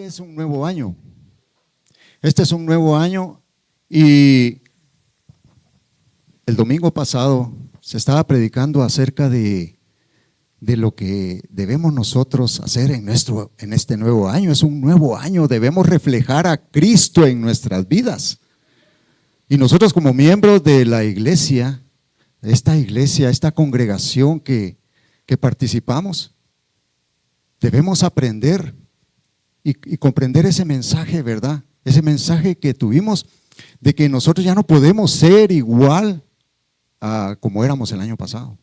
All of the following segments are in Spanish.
Este es un nuevo año. Este es un nuevo año y el domingo pasado se estaba predicando acerca de lo que debemos nosotros hacer en este nuevo año. Es un nuevo año, debemos reflejar a Cristo en nuestras vidas. Y nosotros como miembros de la iglesia, esta congregación que participamos, debemos aprender y comprender ese mensaje, ¿verdad? Ese mensaje que tuvimos de que nosotros ya no podemos ser igual a como éramos el año pasado.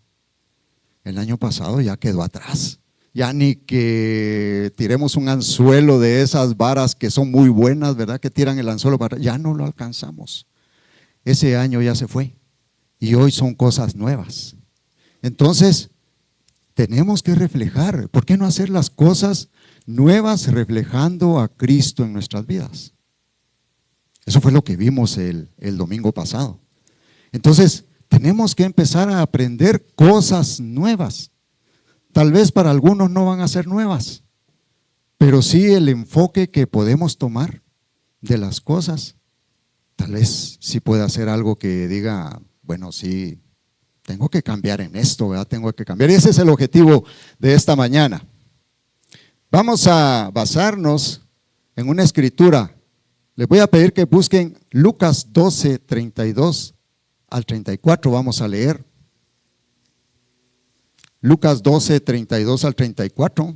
El año pasado ya quedó atrás. Ya ni que tiremos un anzuelo de esas varas que son muy buenas, ¿verdad? Que tiran el anzuelo para ya no lo alcanzamos. Ese año ya se fue y hoy son cosas nuevas. Entonces, tenemos que reflejar. ¿Por qué no hacer las cosas nuevas reflejando a Cristo en nuestras vidas? Eso fue lo que vimos el domingo pasado. Entonces, tenemos que empezar a aprender cosas nuevas. Tal vez para algunos no van a ser nuevas, pero sí el enfoque que podemos tomar de las cosas, tal vez sí pueda ser algo que diga, bueno, sí, tengo que cambiar en esto, ¿verdad? Tengo que cambiar. Y ese es el objetivo de esta mañana. Vamos a basarnos en una escritura. Les voy a pedir que busquen Lucas 12, 32 al 34, vamos a leer. Lucas 12, 32 al 34.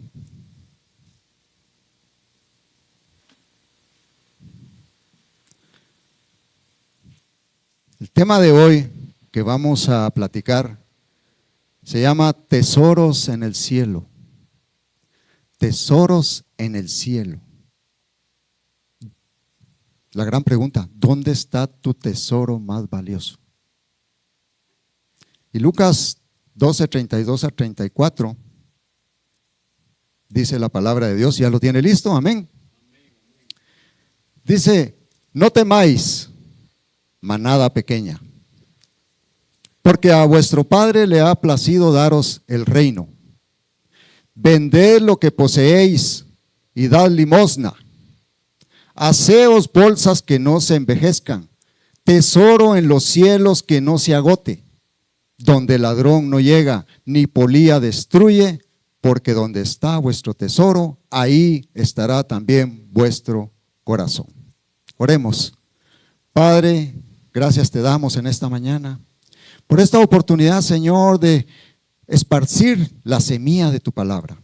El tema de hoy que vamos a platicar se llama tesoros en el cielo. Tesoros en el cielo. La gran pregunta, ¿dónde está tu tesoro más valioso? Y Lucas 12, 32 a 34, dice la palabra de Dios, ¿ya lo tiene listo? Amén. Dice, no temáis, manada pequeña, porque a vuestro Padre le ha placido daros el reino. Vended lo que poseéis y dad limosna. Haceos bolsas que no se envejezcan, tesoro en los cielos que no se agote, donde el ladrón no llega, ni polía destruye, porque donde está vuestro tesoro, ahí estará también vuestro corazón. Oremos. Padre, gracias te damos en esta mañana por esta oportunidad, Señor, de esparcir la semilla de tu palabra.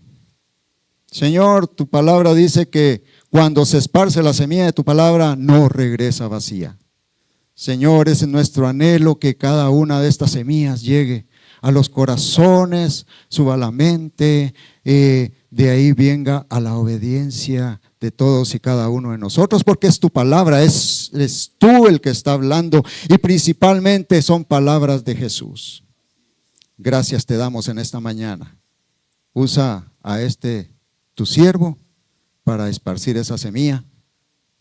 Señor, tu palabra dice que cuando se esparce la semilla de tu palabra, no regresa vacía. Señor, es nuestro anhelo que cada una de estas semillas llegue a los corazones, suba a la mente, de ahí venga a la obediencia de todos y cada uno de nosotros, porque es tu palabra, es tú el que está hablando y principalmente son palabras de Jesús. Gracias te damos en esta mañana. Usa a tu siervo para esparcir esa semilla,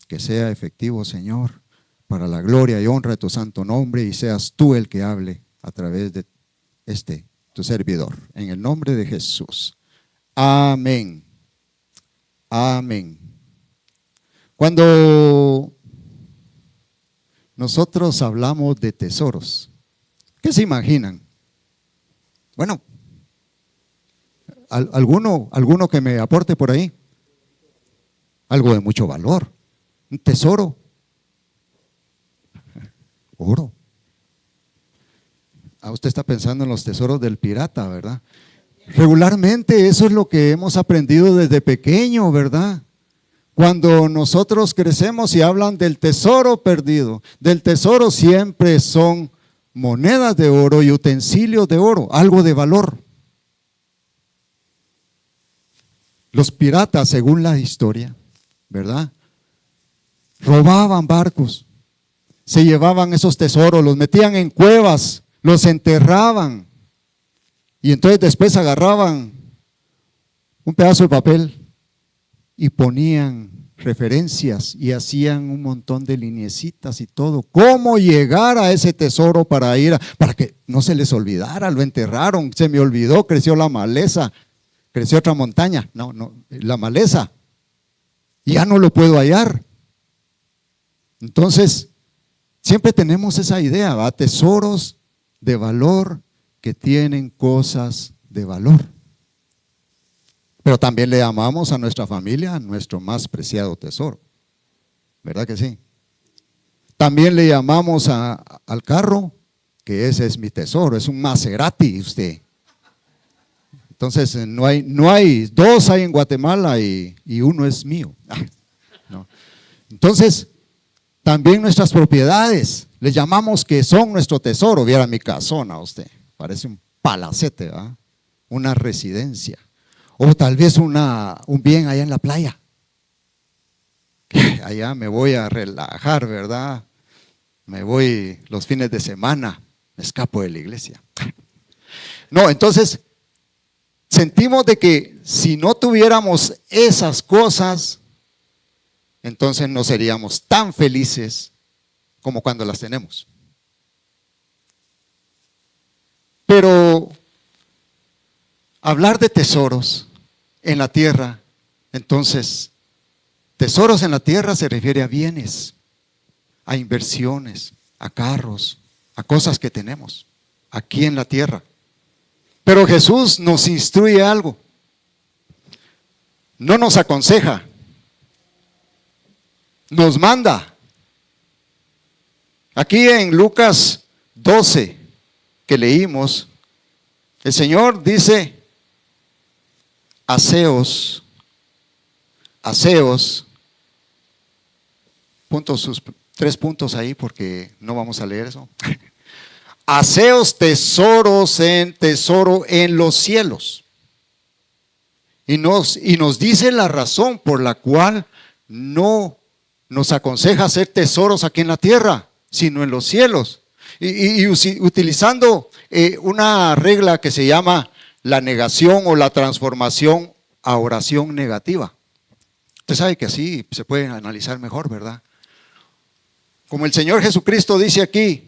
que sea efectivo, Señor, para la gloria y honra de tu santo nombre, y seas tú el que hable a través de tu servidor, en el nombre de Jesús. Amén. Amén. Cuando nosotros hablamos de tesoros, ¿qué se imaginan? Bueno, alguno que me aporte por ahí. Algo de mucho valor. Un tesoro. Oro. Usted está pensando en los tesoros del pirata, ¿verdad? Regularmente eso es lo que hemos aprendido desde pequeño, ¿verdad? Cuando nosotros crecemos y hablan del tesoro perdido, del tesoro siempre son monedas de oro y utensilios de oro, algo de valor. Los piratas, según la historia, ¿verdad? Robaban barcos, se llevaban esos tesoros, los metían en cuevas, los enterraban y entonces después agarraban un pedazo de papel y ponían referencias y hacían un montón de lineecitas y todo, cómo llegar a ese tesoro para que no se les olvidara. Lo enterraron, se me olvidó, creció la maleza, creció otra montaña, no, la maleza. y ya no lo puedo hallar. Entonces, siempre tenemos esa idea, ¿va? Tesoros de valor que tienen cosas de valor. Pero también le llamamos a nuestra familia nuestro más preciado tesoro. ¿Verdad que sí? También le llamamos al carro, que ese es mi tesoro, es un Maserati usted. Entonces no hay, dos hay en Guatemala y uno es mío. No. Entonces, también nuestras propiedades, le llamamos que son nuestro tesoro. Viera mi casona usted, parece un palacete, ¿verdad? Una residencia. O tal vez un bien allá en la playa. Allá me voy a relajar, ¿verdad? Me voy los fines de semana, me escapo de la iglesia. No, entonces sentimos de que si no tuviéramos esas cosas, entonces no seríamos tan felices como cuando las tenemos. Pero hablar de tesoros en la tierra, entonces, tesoros en la tierra se refiere a bienes, a inversiones, a carros, a cosas que tenemos aquí en la tierra. Pero Jesús nos instruye algo, no nos aconseja, nos manda. Aquí en Lucas 12 que leímos, el Señor dice: aseos, sus 3 puntos ahí porque no vamos a leer eso. Aseos tesoro en los cielos. Y nos dice la razón por la cual no nos aconseja hacer tesoros aquí en la tierra, sino en los cielos. Y utilizando una regla que se llama la negación o la transformación a oración negativa. Usted sabe que así se puede analizar mejor, ¿verdad? Como el Señor Jesucristo dice aquí,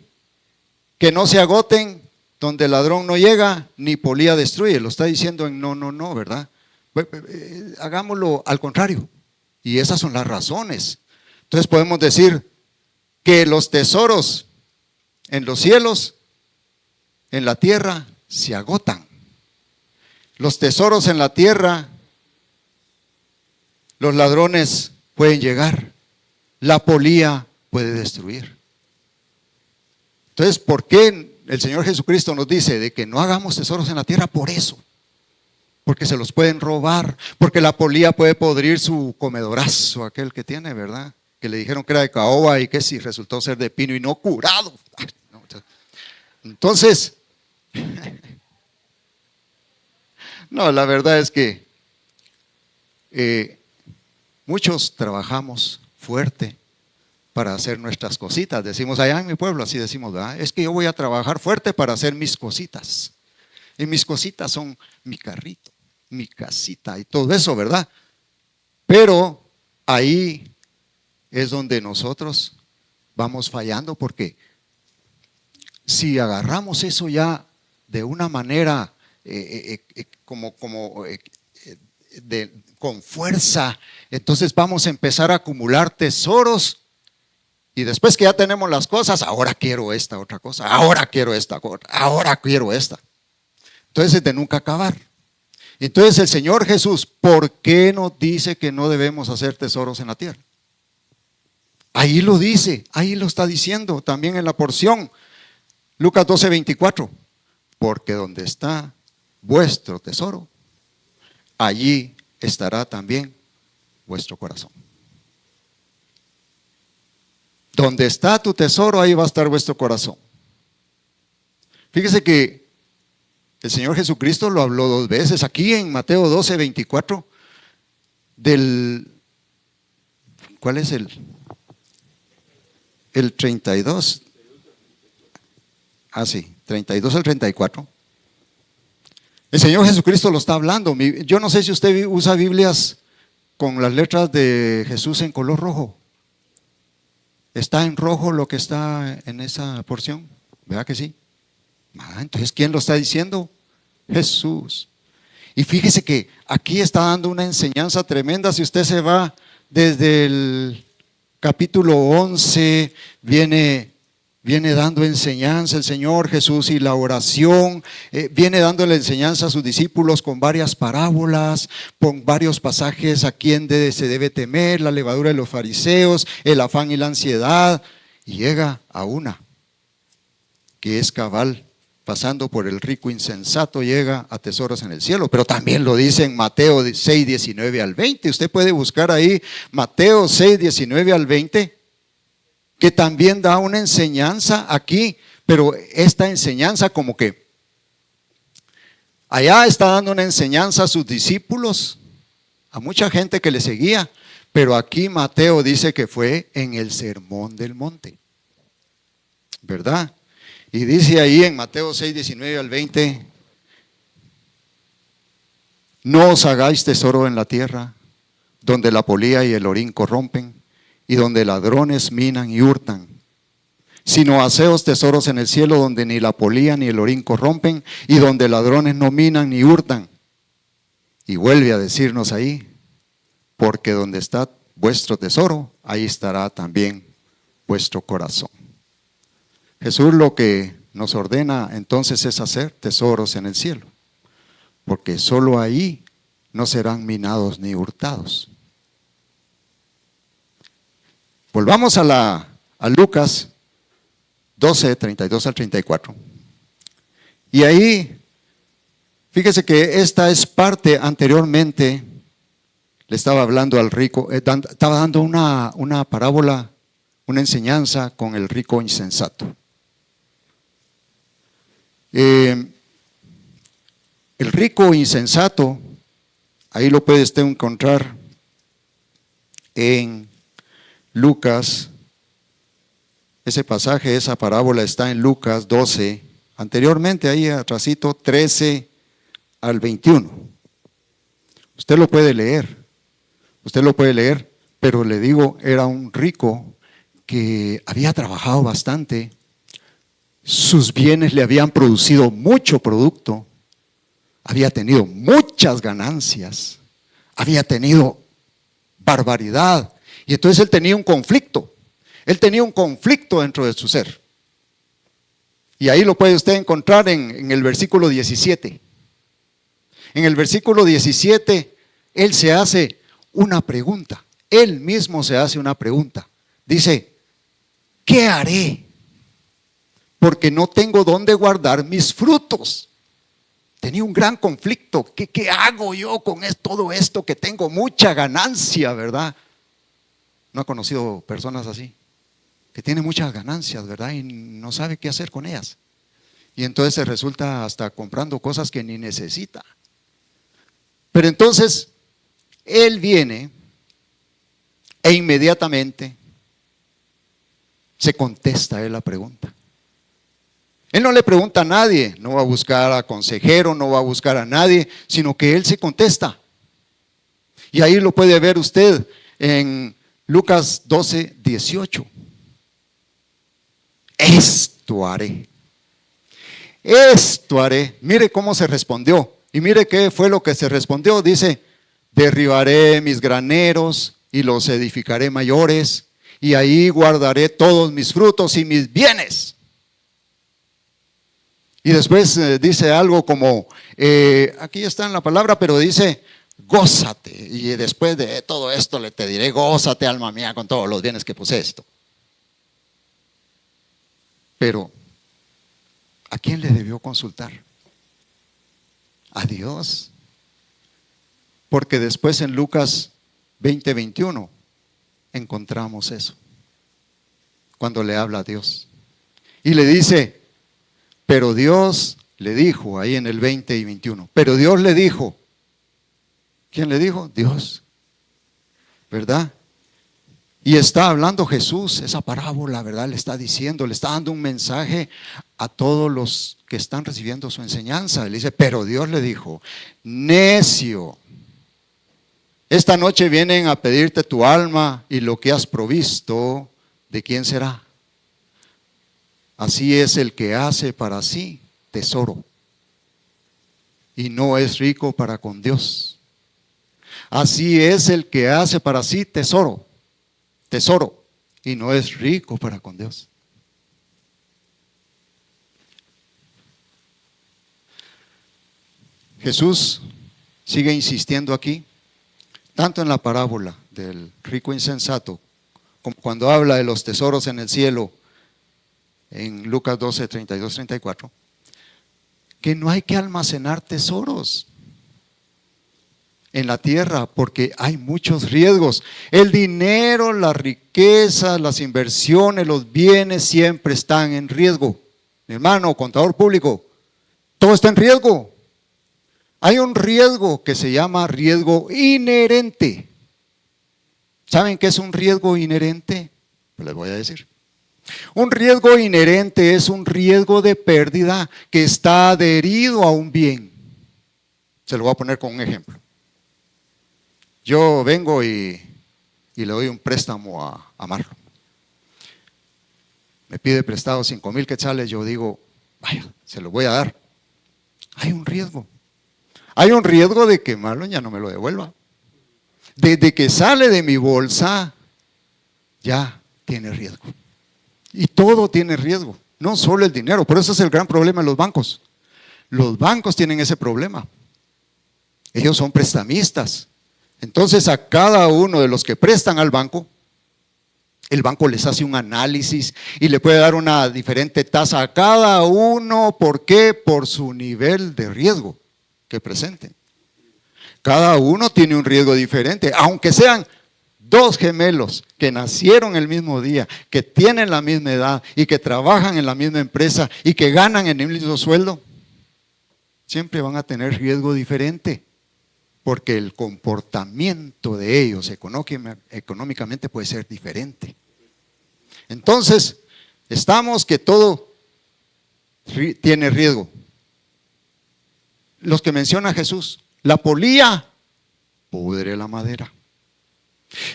que no se agoten donde el ladrón no llega, ni polía destruye. Lo está diciendo en no, ¿verdad? Hagámoslo al contrario. Y esas son las razones. Entonces podemos decir que los tesoros en los cielos, en la tierra, se agotan. Los tesoros en la tierra, los ladrones pueden llegar, la polía puede destruir. Entonces, ¿por qué el Señor Jesucristo nos dice de que no hagamos tesoros en la tierra? Por eso, porque se los pueden robar, porque la polía puede podrir su comedorazo, aquel que tiene, ¿verdad? Que le dijeron que era de caoba y que si resultó ser de pino y no curado. Entonces, no, la verdad es que muchos trabajamos fuerte para hacer nuestras cositas. Decimos allá en mi pueblo, así decimos, ¿verdad? Es que yo voy a trabajar fuerte para hacer mis cositas. Y mis cositas son mi carrito, mi casita y todo eso, ¿verdad? Pero ahí es donde nosotros vamos fallando, porque si agarramos eso ya de una manera con fuerza, entonces vamos a empezar a acumular tesoros. Y después que ya tenemos las cosas, ahora quiero esta otra cosa, ahora quiero esta otra, ahora quiero esta. Entonces es de nunca acabar. Entonces el Señor Jesús, ¿por qué nos dice que no debemos hacer tesoros en la tierra? Ahí lo dice, ahí lo está diciendo también en la porción. Lucas 12:24. Porque donde está vuestro tesoro, allí estará también vuestro corazón. Donde está tu tesoro, ahí va a estar vuestro corazón. Fíjese que el Señor Jesucristo lo habló 2 veces. Aquí en Mateo 12:24, ¿cuál es el 32? Ah, sí, 32 al 34. El Señor Jesucristo lo está hablando. Yo no sé si usted usa Biblias con las letras de Jesús en color rojo. ¿Está en rojo lo que está en esa porción? ¿Verdad que sí? Entonces, ¿quién lo está diciendo? Jesús. Y fíjese que aquí está dando una enseñanza tremenda. Si usted se va desde el capítulo 11, viene dando enseñanza el Señor Jesús y la oración, viene dando la enseñanza a sus discípulos con varias parábolas, con varios pasajes a quién se debe temer, la levadura de los fariseos, el afán y la ansiedad, y llega a una que es cabal, pasando por el rico insensato, llega a tesoros en el cielo. Pero también lo dice en Mateo 6, 19 al 20. Usted puede buscar ahí Mateo 6, 19 al 20, que también da una enseñanza aquí, pero esta enseñanza como que allá está dando una enseñanza a sus discípulos, a mucha gente que le seguía, pero aquí Mateo dice que fue en el Sermón del Monte, ¿verdad? Y dice ahí en Mateo 6, 19 al 20, no os hagáis tesoro en la tierra, donde la polía y el orín corrompen, y donde ladrones minan y hurtan, sino haceos tesoros en el cielo, donde ni la polía ni el orín corrompen, y donde ladrones no minan ni hurtan. Y vuelve a decirnos ahí, porque donde está vuestro tesoro, ahí estará también vuestro corazón. Jesús lo que nos ordena entonces es hacer tesoros en el cielo, porque solo ahí no serán minados ni hurtados. Volvamos a Lucas 12, 32 al 34. Y ahí, fíjese que esta es parte anteriormente, le estaba hablando al rico, estaba dando una parábola, una enseñanza con el rico insensato. El rico insensato, ahí lo puede usted encontrar en Lucas. Ese pasaje, esa parábola está en Lucas 12, anteriormente ahí atrasito 13 al 21. Usted lo puede leer, pero le digo, era un rico que había trabajado bastante. Sus bienes le habían producido mucho producto, había tenido muchas ganancias, había tenido barbaridad. Y entonces él tenía un conflicto dentro de su ser. Y ahí lo puede usted encontrar en el versículo 17. En el versículo 17, él se hace una pregunta, él mismo se hace una pregunta. Dice, ¿qué haré? Porque no tengo dónde guardar mis frutos. Tenía un gran conflicto. ¿Qué hago yo con todo esto que tengo mucha ganancia, verdad? ¿No ha conocido personas así? Que tienen muchas ganancias, ¿verdad? Y no sabe qué hacer con ellas. Y entonces se resulta hasta comprando cosas que ni necesita. Pero entonces, él viene e inmediatamente se contesta a él la pregunta. Él no le pregunta a nadie, no va a buscar a consejero, no va a buscar a nadie, sino que él se contesta. Y ahí lo puede ver usted en Lucas 12, 18. Esto haré. Mire cómo se respondió. Y mire qué fue lo que se respondió. Dice, derribaré mis graneros y los edificaré mayores, y ahí guardaré todos mis frutos y mis bienes. Y después dice algo como, aquí está en la palabra, pero dice, gózate. Y después de todo esto te diré, gózate, alma mía, con todos los bienes que posees. Pero, ¿a quién le debió consultar? A Dios. Porque después en Lucas 20, 21 encontramos eso. Cuando le habla a Dios. Y le dice, pero Dios le dijo, ahí en el 20 y 21, pero Dios le dijo, ¿quién le dijo? Dios, ¿verdad? Y está hablando Jesús, esa parábola, ¿verdad? Le está diciendo, le está dando un mensaje a todos los que están recibiendo su enseñanza. Le dice, pero Dios le dijo, necio, esta noche vienen a pedirte tu alma y lo que has provisto, ¿de quién será? Así es el que hace para sí tesoro y no es rico para con Dios. Así es el que hace para sí tesoro, y no es rico para con Dios. Jesús sigue insistiendo aquí, tanto en la parábola del rico insensato, como cuando habla de los tesoros en el cielo, en Lucas 12, 32, 34, que no hay que almacenar tesoros en la tierra porque hay muchos riesgos. El dinero, las riquezas, las inversiones, los bienes siempre están en riesgo. Mi hermano, contador público, todo está en riesgo. Hay un riesgo que se llama riesgo inherente. ¿Saben qué es un riesgo inherente? Pues les voy a decir. Un riesgo inherente es un riesgo de pérdida que está adherido a un bien. Se lo voy a poner con un ejemplo. Yo vengo y le doy un préstamo a Marlon. Me pide prestado 5,000 quetzales, yo digo, vaya, se lo voy a dar. Hay un riesgo. Hay un riesgo de que Marlon ya no me lo devuelva. Desde que sale de mi bolsa, ya tiene riesgo. Y todo tiene riesgo, no solo el dinero. Por eso es el gran problema en los bancos. Los bancos tienen ese problema. Ellos son prestamistas. Entonces a cada uno de los que prestan al banco, el banco les hace un análisis y le puede dar una diferente tasa a cada uno. ¿Por qué? Por su nivel de riesgo que presenten. Cada uno tiene un riesgo diferente, aunque sean dos gemelos que nacieron el mismo día, que tienen la misma edad y que trabajan en la misma empresa y que ganan el mismo sueldo, siempre van a tener riesgo diferente, porque el comportamiento de ellos económicamente puede ser diferente. Entonces, estamos que todo tiene riesgo. Los que menciona Jesús, la polía pudre la madera.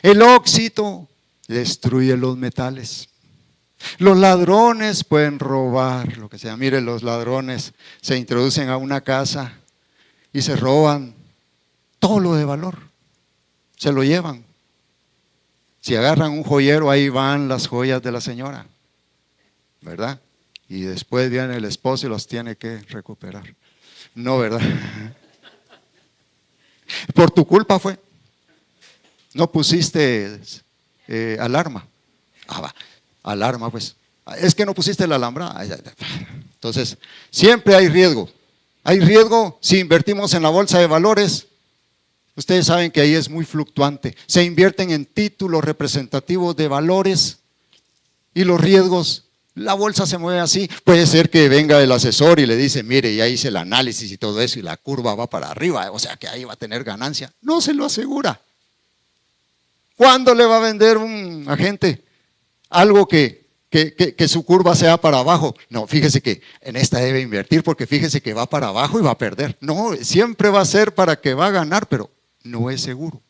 El óxido destruye los metales. Los ladrones pueden robar lo que sea. Mire, los ladrones se introducen a una casa y se roban todo lo de valor. Se lo llevan. Si agarran un joyero, ahí van las joyas de la señora, ¿verdad? Y después viene el esposo y los tiene que recuperar. No, ¿verdad? Por tu culpa fue. No pusiste alarma. Va, alarma pues. Es que no pusiste la alarma. Entonces, siempre hay riesgo. Hay riesgo si invertimos en la bolsa de valores. Ustedes saben que ahí es muy fluctuante. Se invierten en títulos representativos de valores y los riesgos. La bolsa se mueve así. Puede ser que venga el asesor y le dice, mire, ya hice el análisis y todo eso y la curva va para arriba, o sea que ahí va a tener ganancia. No se lo asegura. ¿Cuándo le va a vender un agente algo que su curva sea para abajo? No, fíjese que en esta debe invertir porque fíjese que va para abajo y va a perder. No, siempre va a ser para que va a ganar, pero no es seguro.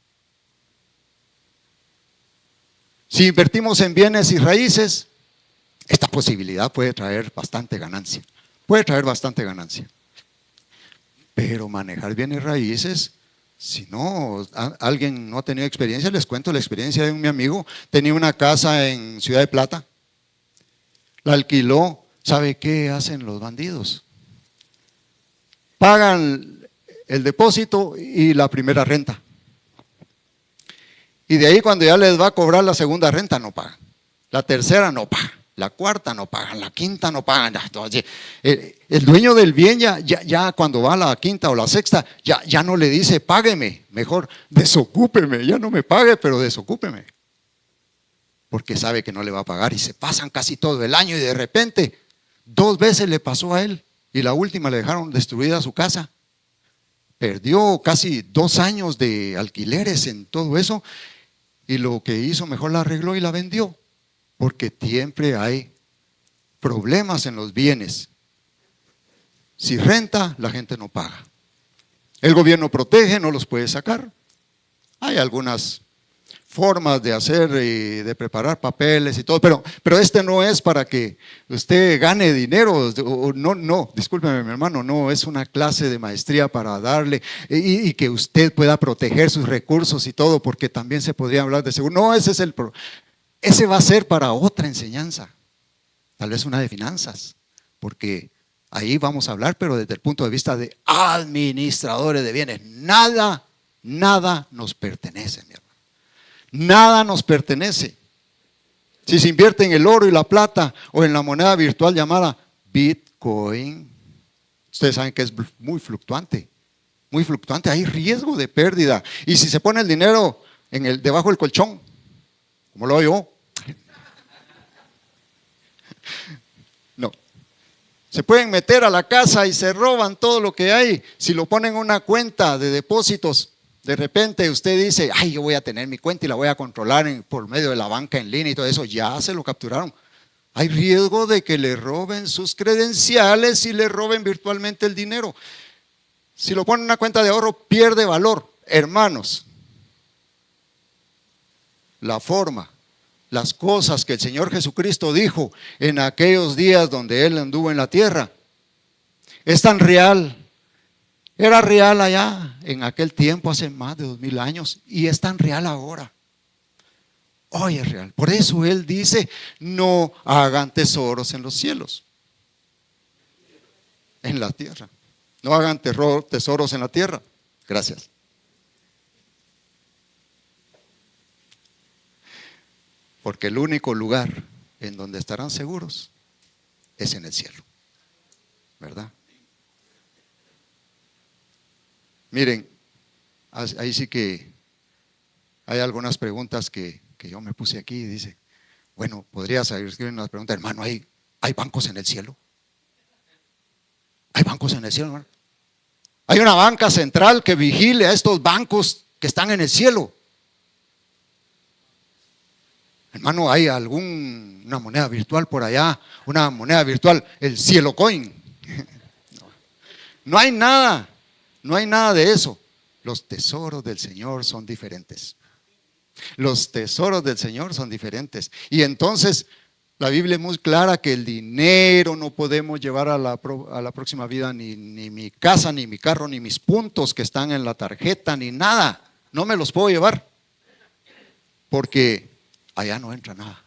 Si invertimos en bienes y raíces, esta posibilidad puede traer bastante ganancia. Puede traer bastante ganancia. Pero manejar bienes raíces, si no, alguien no ha tenido experiencia, les cuento la experiencia de un mi amigo. Tenía una casa en Ciudad de Plata, la alquiló. ¿Sabe qué hacen los bandidos? Pagan el depósito y la primera renta. Y de ahí cuando ya les va a cobrar la segunda renta no pagan. La tercera no pagan. La cuarta no pagan, la quinta no pagan. Entonces, el dueño del bien ya cuando va a la quinta o la sexta, ya no le dice págueme, mejor desocúpeme, ya no me pague, pero desocúpeme. Porque sabe que no le va a pagar y se pasan casi todo el año y de repente 2 veces le pasó a él y la última le dejaron destruida su casa. Perdió casi 2 años de alquileres en todo eso y lo que hizo mejor la arregló y la vendió. Porque siempre hay problemas en los bienes. Si renta, la gente no paga. El gobierno protege, no los puede sacar. Hay algunas formas de hacer y de preparar papeles y todo, pero este no es para que usted gane dinero, no, discúlpeme mi hermano, no es una clase de maestría para darle y que usted pueda proteger sus recursos y todo, porque también se podría hablar de seguro. No, ese va a ser para otra enseñanza, tal vez una de finanzas, porque ahí vamos a hablar, pero desde el punto de vista de administradores de bienes. Nada nos pertenece, mi hermano. Nada nos pertenece. Si se invierte en el oro y la plata o en la moneda virtual llamada Bitcoin, ustedes saben que es muy fluctuante, hay riesgo de pérdida. Y si se pone el dinero debajo del colchón, como lo hago yo, no. Se pueden meter a la casa y se roban todo lo que hay. Si lo ponen en una cuenta de depósitos, de repente usted dice, ay, yo voy a tener mi cuenta y la voy a controlar por medio de la banca en línea y todo eso. Ya se lo capturaron. Hay riesgo de que le roben sus credenciales y le roben virtualmente el dinero. Si lo ponen en una cuenta de ahorro, pierde valor. Hermanos, la forma, las cosas que el Señor Jesucristo dijo en aquellos días donde Él anduvo en la tierra, es tan real. Era real allá en aquel tiempo, hace más de 2000 años, y es tan real ahora. Hoy es real. Por eso Él dice, no hagan tesoros en los cielos, en la tierra. No hagan tesoros en la tierra. Gracias. Porque el único lugar en donde estarán seguros es en el cielo, ¿verdad? Miren, ahí sí que hay algunas preguntas que yo me puse aquí y dice, bueno, podría escribir una pregunta, hermano, ¿hay bancos en el cielo? ¿Hay bancos en el cielo, hermano? ¿Hay una banca central que vigile a estos bancos que están en el cielo? Hermano, ¿hay una moneda virtual por allá? Una moneda virtual, el cielo coin. No hay nada. No hay nada de eso. Los tesoros del Señor son diferentes. Los tesoros del Señor son diferentes. Y entonces la Biblia es muy clara que el dinero no podemos llevar a la próxima vida, ni mi casa, ni mi carro, ni mis puntos que están en la tarjeta, ni nada. No me los puedo llevar. Porque allá no entra nada.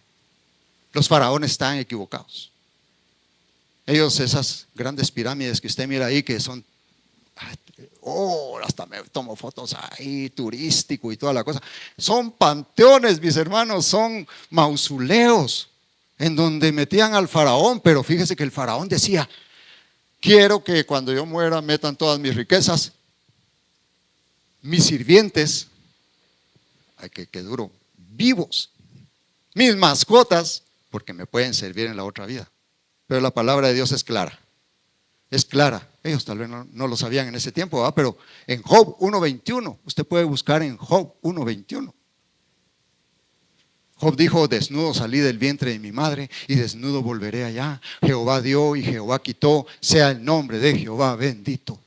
Los faraones están equivocados. Ellos, esas grandes pirámides que usted mira ahí, que son hasta me tomo fotos ahí, turístico y toda la cosa. Son panteones, mis hermanos, son mausoleos en donde metían al faraón, pero fíjese que el faraón decía, quiero que cuando yo muera metan todas mis riquezas, mis sirvientes, ay, que duro, vivos, mis mascotas, porque me pueden servir en la otra vida. Pero la palabra de Dios es clara. Es clara. Ellos tal vez no lo sabían en ese tiempo, ¿verdad? Pero en Job 1:21, usted puede buscar en Job 1:21. Job dijo, desnudo salí del vientre de mi madre y desnudo volveré allá. Jehová dio y Jehová quitó, sea el nombre de Jehová bendito.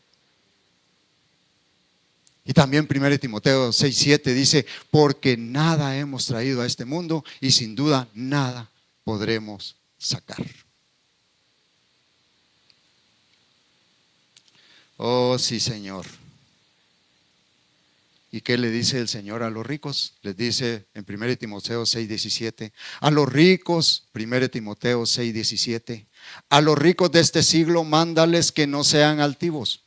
Y también 1 Timoteo 6:7 dice, porque nada hemos traído a este mundo y sin duda nada podremos sacar. Oh, sí, Señor. ¿Y qué le dice el Señor a los ricos? Les dice en 1 Timoteo 6:17, a los ricos, 1 Timoteo 6:17, a los ricos de este siglo mándales que no sean altivos,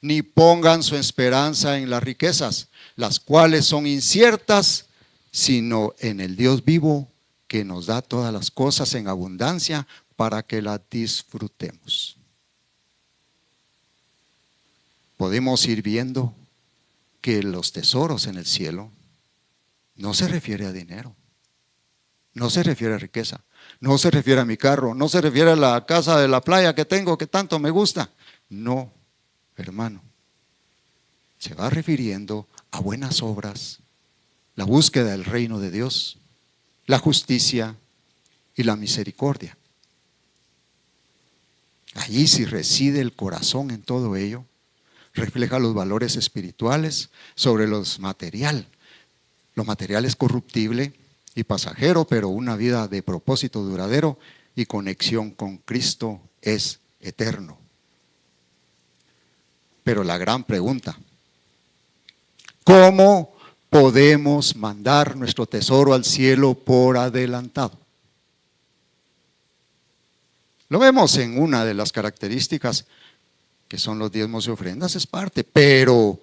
ni pongan su esperanza en las riquezas, las cuales son inciertas, sino en el Dios vivo, que nos da todas las cosas en abundancia para que las disfrutemos. Podemos ir viendo que los tesoros en el cielo no se refiere a dinero, no se refiere a riqueza, no se refiere a mi carro, no se refiere a la casa de la playa que tengo que tanto me gusta. No, hermano, se va refiriendo a buenas obras, la búsqueda del reino de Dios, la justicia y la misericordia. Allí sí reside el corazón en todo ello. Refleja los valores espirituales sobre los material. Lo material es corruptible y pasajero, pero una vida de propósito duradero y conexión con Cristo es eterno. Pero la gran pregunta, ¿cómo podemos mandar nuestro tesoro al cielo por adelantado? Lo vemos en una de las características que son los diezmos y ofrendas, es parte, pero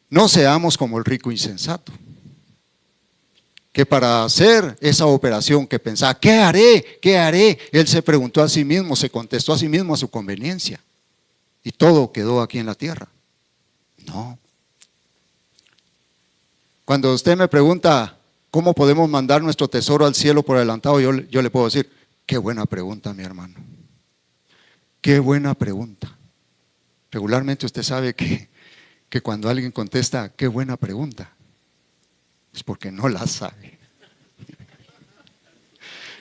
no seamos como el rico insensato, que para hacer esa operación que pensaba, ¿qué haré? ¿Qué haré? Él se preguntó a sí mismo, se contestó a sí mismo a su conveniencia, y todo quedó aquí en la tierra. No. Cuando usted me pregunta, ¿cómo podemos mandar nuestro tesoro al cielo por adelantado? Yo le puedo decir, qué buena pregunta, mi hermano. Qué buena pregunta. Regularmente usted sabe que cuando alguien contesta, qué buena pregunta, es porque no la sabe.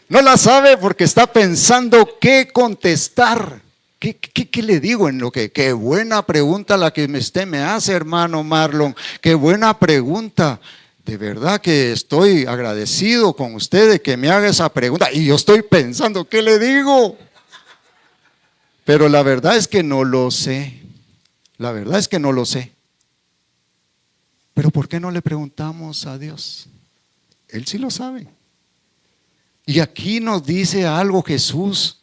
No la sabe porque está pensando qué contestar. ¿Qué le digo en lo que? Qué buena pregunta la que usted me hace, hermano Marlon. Qué buena pregunta. De verdad que estoy agradecido con usted de que me haga esa pregunta. Y yo estoy pensando, ¿qué le digo? Pero la verdad es que no lo sé. La verdad es que no lo sé. Pero ¿por qué no le preguntamos a Dios? Él sí lo sabe. Y aquí nos dice algo Jesús.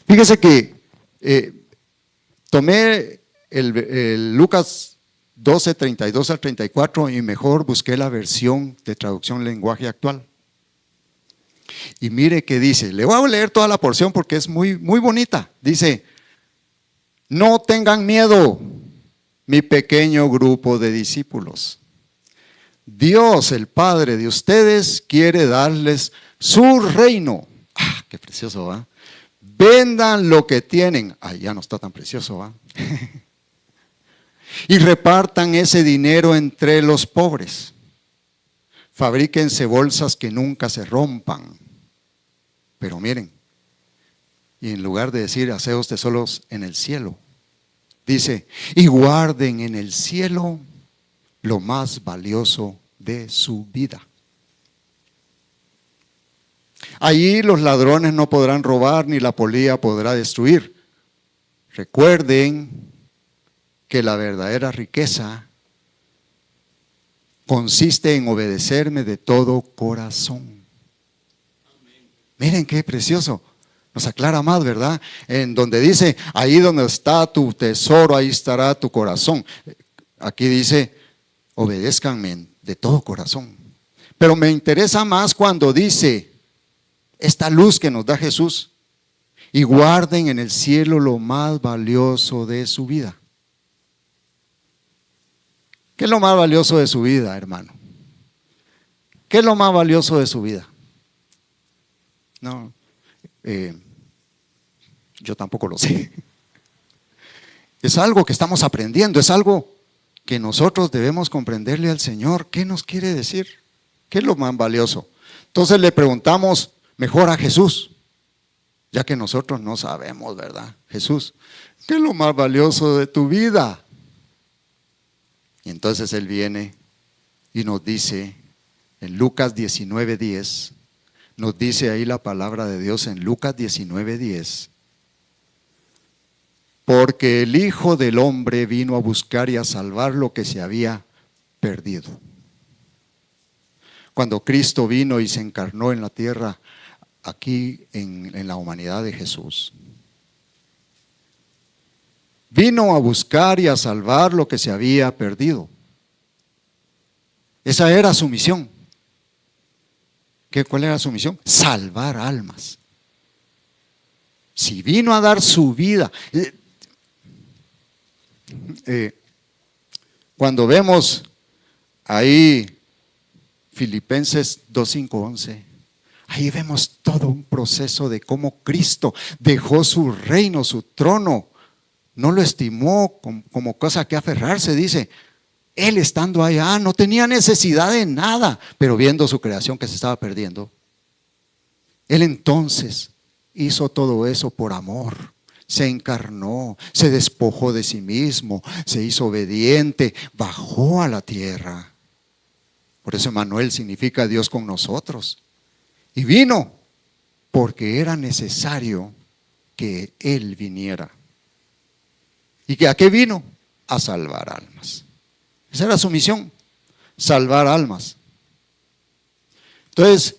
Fíjese que tomé el Lucas 12, 32 al 34 y mejor busqué la versión de traducción lenguaje actual. Y mire que dice, le voy a leer toda la porción porque es muy, muy bonita. Dice, no tengan miedo, mi pequeño grupo de discípulos. Dios, el Padre de ustedes, quiere darles su reino. ¡Ah, qué precioso, va! Vendan lo que tienen. Ya no está tan precioso, va. Y repartan ese dinero entre los pobres. Fabríquense bolsas que nunca se rompan. Pero miren, y en lugar de decir haceos tesoros en el cielo, dice, y guarden en el cielo lo más valioso de su vida. Allí los ladrones no podrán robar, ni la polilla podrá destruir. Recuerden que la verdadera riqueza consiste en obedecerme de todo corazón. Miren qué precioso. Nos aclara más, ¿verdad? En donde dice, ahí donde está tu tesoro, ahí estará tu corazón. Aquí dice, obedézcanme de todo corazón. Pero me interesa más cuando dice, esta luz que nos da Jesús, y guarden en el cielo lo más valioso de su vida. ¿Qué es lo más valioso de su vida, hermano? ¿Qué es lo más valioso de su vida? No, yo tampoco lo sé. Es algo que estamos aprendiendo, es algo que nosotros debemos comprenderle al Señor. ¿Qué nos quiere decir? ¿Qué es lo más valioso? Entonces le preguntamos mejor a Jesús, ya que nosotros no sabemos, ¿verdad? Jesús, ¿qué es lo más valioso de tu vida? Y entonces Él viene y nos dice en Lucas 19:10, nos dice ahí la palabra de Dios en Lucas 19:10, porque el Hijo del Hombre vino a buscar y a salvar lo que se había perdido. Cuando Cristo vino y se encarnó en la tierra, aquí en la humanidad de Jesús, vino a buscar y a salvar lo que se había perdido. Esa era su misión. ¿Cuál era su misión? Salvar almas. Si vino a dar su vida. Cuando vemos ahí Filipenses 2:5-11, ahí vemos todo un proceso de cómo Cristo dejó su reino, su trono. No lo estimó como cosa que aferrarse, dice. Él estando allá no tenía necesidad de nada, pero viendo su creación que se estaba perdiendo, Él entonces hizo todo eso por amor. Se encarnó, se despojó de sí mismo, se hizo obediente, bajó a la tierra. Por eso Emmanuel significa Dios con nosotros. Y vino porque era necesario que Él viniera. ¿Y a qué vino? A salvar almas. Esa era su misión, salvar almas. Entonces,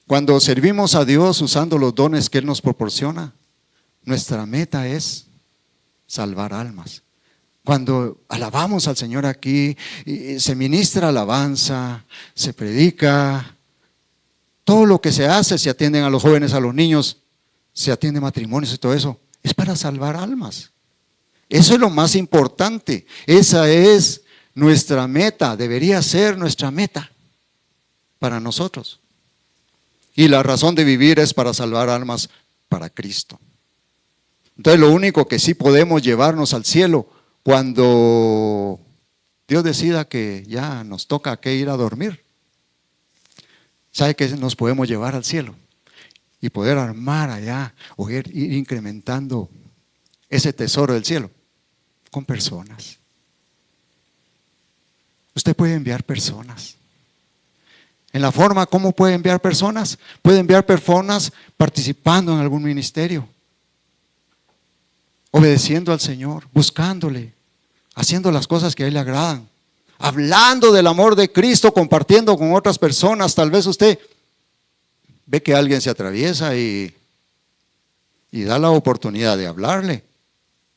cuando servimos a Dios usando los dones que Él nos proporciona, nuestra meta es salvar almas. Cuando alabamos al Señor aquí, se ministra alabanza, se predica, todo lo que se hace, se atienden a los jóvenes, a los niños, se atiende matrimonios y todo eso, es para salvar almas. Eso es lo más importante. Esa es nuestra meta, debería ser nuestra meta para nosotros. Y la razón de vivir es para salvar almas para Cristo. Entonces lo único que sí podemos llevarnos al cielo cuando Dios decida que ya nos toca que ir a dormir. ¿Sabe que nos podemos llevar al cielo? Y poder armar allá o ir incrementando ese tesoro del cielo con personas. Usted puede enviar personas. En la forma, ¿cómo puede enviar personas? Puede enviar personas participando en algún ministerio, obedeciendo al Señor, buscándole, haciendo las cosas que a Él le agradan, hablando del amor de Cristo, compartiendo con otras personas. Tal vez usted ve que alguien se atraviesa y da la oportunidad de hablarle,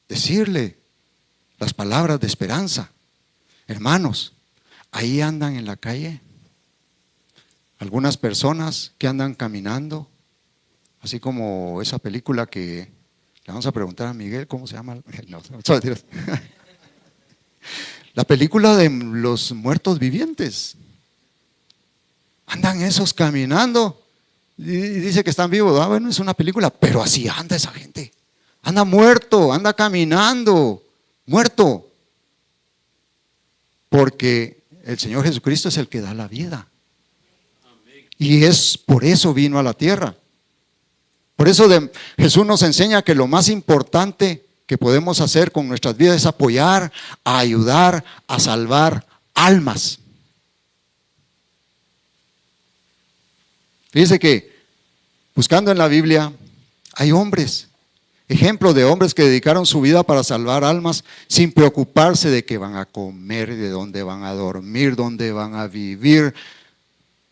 decirle las palabras de esperanza. Hermanos, ahí andan en la calle algunas personas que andan caminando, así como esa película que le vamos a preguntar a Miguel, ¿cómo se llama? No, la película de los muertos vivientes. Andan esos caminando y dice que están vivos. Bueno, es una película, pero así anda esa gente. Anda muerto, anda caminando, muerto. Porque el Señor Jesucristo es el que da la vida. Y es por eso vino a la tierra. Por eso Jesús nos enseña que lo más importante que podemos hacer con nuestras vidas es apoyar, a ayudar, a salvar almas. Fíjese que buscando en la Biblia hay hombres, ejemplos de hombres que dedicaron su vida para salvar almas sin preocuparse de qué van a comer, de dónde van a dormir, dónde van a vivir.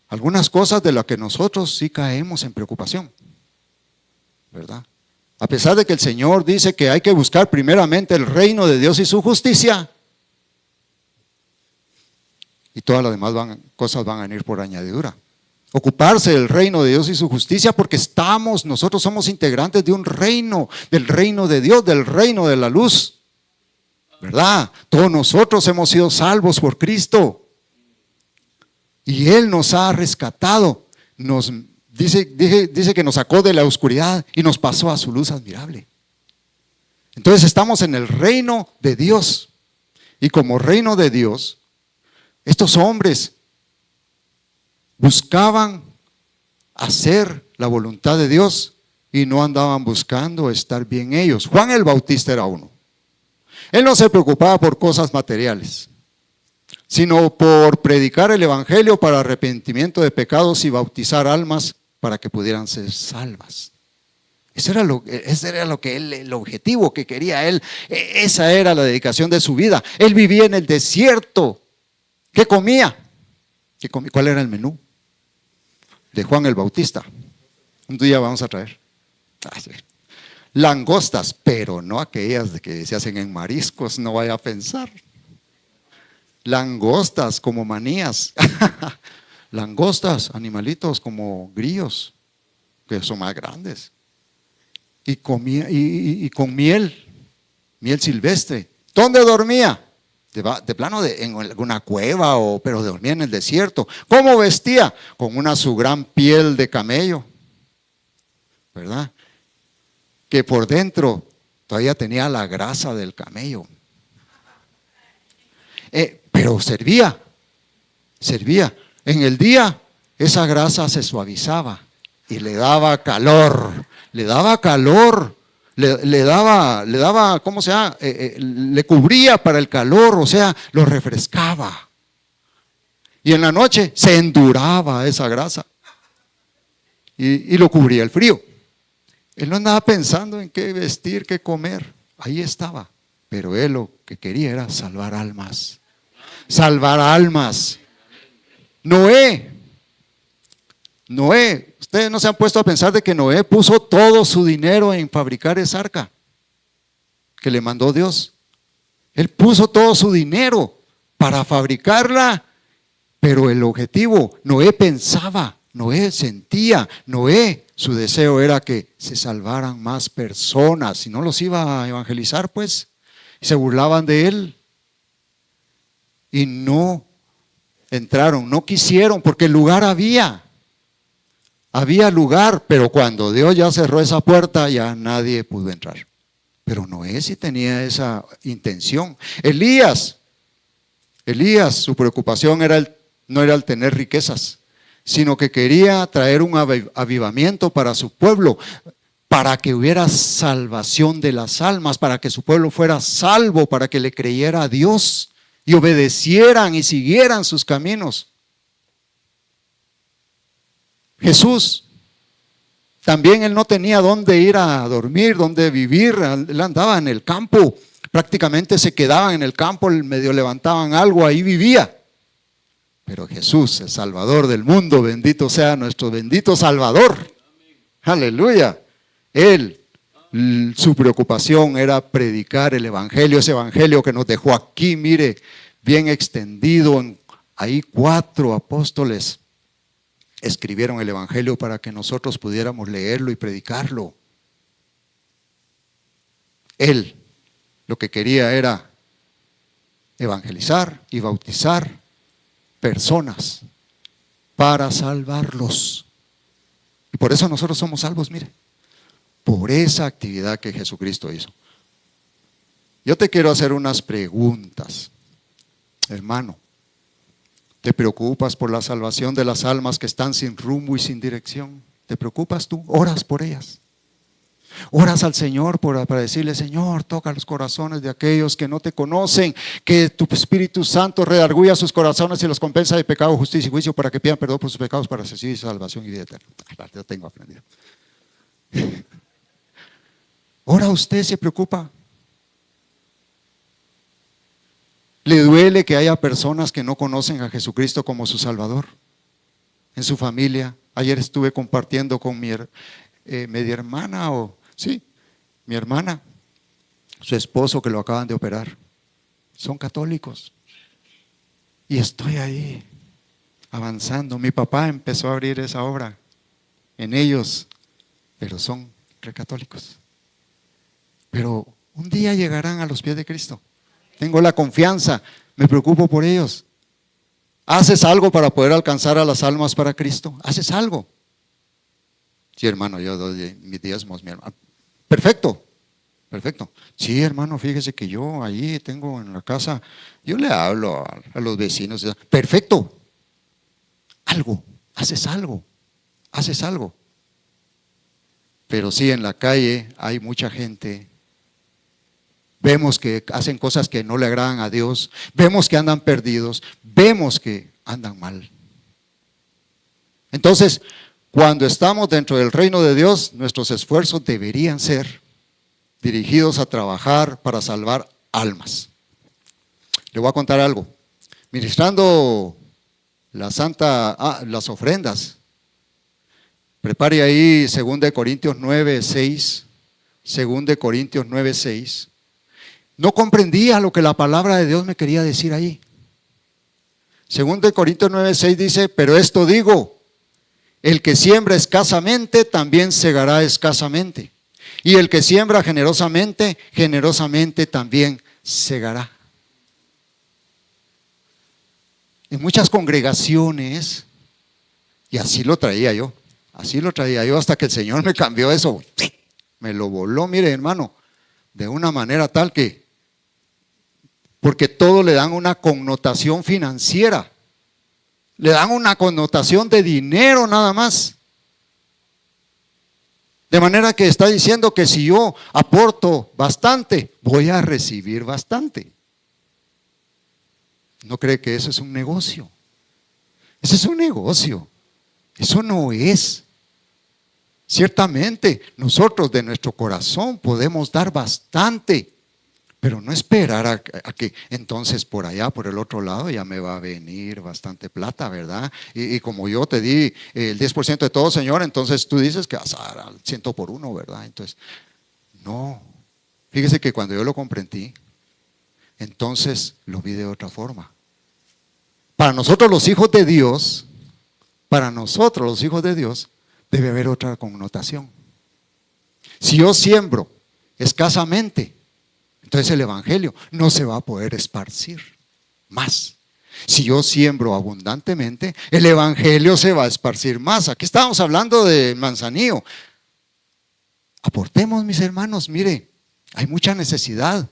Algunas cosas de las que nosotros sí caemos en preocupación, ¿verdad? A pesar de que el Señor dice que hay que buscar primeramente el reino de Dios y su justicia, y todas las demás cosas van a venir por añadidura. Ocuparse del reino de Dios y su justicia, porque nosotros somos integrantes de un reino, del reino de Dios, del reino de la luz, ¿verdad? Todos nosotros hemos sido salvos por Cristo. Y Él nos ha rescatado, dice que nos sacó de la oscuridad y nos pasó a su luz admirable. Entonces estamos en el reino de Dios. Y como reino de Dios, estos hombres buscaban hacer la voluntad de Dios y no andaban buscando estar bien ellos. Juan el Bautista era uno. Él no se preocupaba por cosas materiales, sino por predicar el evangelio para arrepentimiento de pecados y bautizar almas para que pudieran ser salvas. Ese era lo que él, el objetivo que quería él. Esa era la dedicación de su vida. Él vivía en el desierto. ¿Qué comía? ¿Cuál era el menú de Juan el Bautista? Un día vamos a traer langostas, pero no aquellas de que se hacen en mariscos, no vaya a pensar. Langostas como manías, langostas, animalitos como grillos, que son más grandes. Y comía y con miel silvestre. ¿Dónde dormía? De plano en alguna cueva, pero dormía en el desierto. ¿Cómo vestía? Con su gran piel de camello, ¿verdad? Que por dentro todavía tenía la grasa del camello. Pero servía. En el día esa grasa se suavizaba y le daba calor, le daba, ¿cómo se llama? Le cubría para el calor, o sea, lo refrescaba. Y en la noche se enduraba esa grasa y lo cubría el frío. Él no andaba pensando en qué vestir, qué comer. Ahí estaba. Pero él lo que quería era salvar almas. Salvar almas. Noé, ustedes no se han puesto a pensar de que Noé puso todo su dinero en fabricar esa arca que le mandó Dios. Él puso todo su dinero para fabricarla, pero el objetivo, Noé pensaba, Noé sentía, Noé, su deseo era que se salvaran más personas. Si no los iba a evangelizar, pues, se burlaban de él. Y no entraron, no quisieron, porque el lugar había lugar, pero cuando Dios ya cerró esa puerta, ya nadie pudo entrar. Pero Noé sí tenía esa intención. Elías, su preocupación no era el tener riquezas, sino que quería traer un avivamiento para su pueblo, para que hubiera salvación de las almas, para que su pueblo fuera salvo, para que le creyera a Dios y obedecieran y siguieran sus caminos. Jesús, también él no tenía dónde ir a dormir, dónde vivir, él andaba en el campo, prácticamente se quedaban en el campo, medio levantaban algo, ahí vivía. Pero Jesús, el Salvador del mundo, bendito sea nuestro bendito Salvador. Aleluya. Él, su preocupación era predicar el evangelio, ese evangelio que nos dejó aquí, mire, bien extendido. Ahí 4 apóstoles escribieron el evangelio para que nosotros pudiéramos leerlo y predicarlo. Él lo que quería era evangelizar y bautizar personas para salvarlos. Y por eso nosotros somos salvos, mire, por esa actividad que Jesucristo hizo. Yo te quiero hacer unas preguntas, hermano. ¿Te preocupas por la salvación de las almas que están sin rumbo y sin dirección? ¿Te preocupas tú? ¿Oras por ellas? ¿Oras al Señor para decirle, Señor, toca los corazones de aquellos que no te conocen, que tu Espíritu Santo redarguya sus corazones y los compensa de pecado, justicia y juicio para que pidan perdón por sus pecados para recibir salvación y vida eterna? Ya tengo aprendido. ¿Ora usted, se preocupa? ¿Le duele que haya personas que no conocen a Jesucristo como su Salvador? En su familia. Ayer estuve compartiendo con mi hermana, mi hermana, su esposo que lo acaban de operar. Son católicos. Y estoy ahí, avanzando. Mi papá empezó a abrir esa obra en ellos, pero son recatólicos. Pero un día llegarán a los pies de Cristo. Tengo la confianza, me preocupo por ellos. ¿Haces algo para poder alcanzar a las almas para Cristo? ¿Haces algo? Sí, hermano, yo doy mis diezmos, mi hermano. Perfecto. Sí, hermano, fíjese que yo ahí tengo en la casa, yo le hablo a los vecinos. Perfecto. Haces algo. Pero sí, en la calle hay mucha gente. Vemos que hacen cosas que no le agradan a Dios. Vemos que andan perdidos. Vemos que andan mal. Entonces, cuando estamos dentro del reino de Dios, nuestros esfuerzos deberían ser dirigidos a trabajar para salvar almas. Le voy a contar algo. Ministrando las ofrendas, prepare ahí 2 Corintios 9:6. 2 Corintios 9:6. No comprendía lo que la palabra de Dios me quería decir ahí. 2 Corintios 9:6 dice, pero esto digo, el que siembra escasamente también segará escasamente. Y el que siembra generosamente, generosamente también segará. En muchas congregaciones, y así lo traía yo hasta que el Señor me cambió eso. Me lo voló, mire hermano, de una manera tal que, porque todo le dan una connotación financiera, le dan una connotación de dinero nada más. De manera que está diciendo que si yo aporto bastante, voy a recibir bastante. ¿No cree que eso es un negocio? Ese es un negocio. Eso no es. Ciertamente, nosotros de nuestro corazón podemos dar bastante, pero no esperar a que entonces por allá, por el otro lado, ya me va a venir bastante plata, ¿verdad? Y como yo te di el 10% de todo, Señor, entonces tú dices que vas a dar al 100 por uno, ¿verdad? Entonces, no. Fíjese que cuando yo lo comprendí, entonces lo vi de otra forma. Para nosotros los hijos de Dios, debe haber otra connotación. Si yo siembro escasamente, entonces el evangelio no se va a poder esparcir más. Si yo siembro abundantemente, el evangelio se va a esparcir más. Aquí estábamos hablando de Manzanillo. Aportemos, mis hermanos, mire, hay mucha necesidad.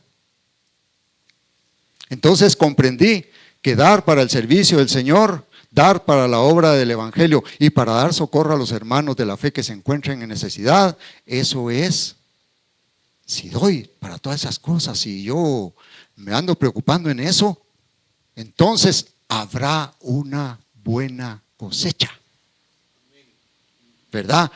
Entonces comprendí que dar para el servicio del Señor, dar para la obra del evangelio y para dar socorro a los hermanos de la fe que se encuentren en necesidad, eso es. Si doy para todas esas cosas y yo me ando preocupando en eso, entonces habrá una buena cosecha, ¿verdad?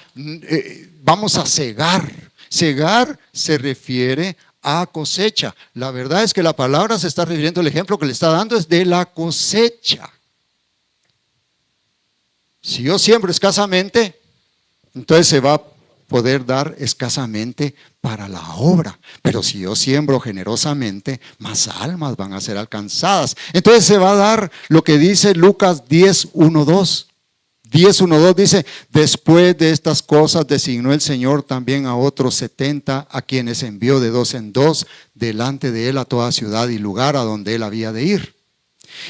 Vamos a cegar. Cegar se refiere a cosecha. La verdad es que la palabra se está refiriendo, el ejemplo que le está dando es de la cosecha. Si yo siembro escasamente, entonces se va a poder dar escasamente para la obra. Pero si yo siembro generosamente, más almas van a ser alcanzadas. Entonces se va a dar lo que dice Lucas 10:1-2. 10:1-2 dice: después de estas cosas designó el Señor también a otros 70, a quienes envió de 2 en 2 delante de él a toda ciudad y lugar a donde él había de ir.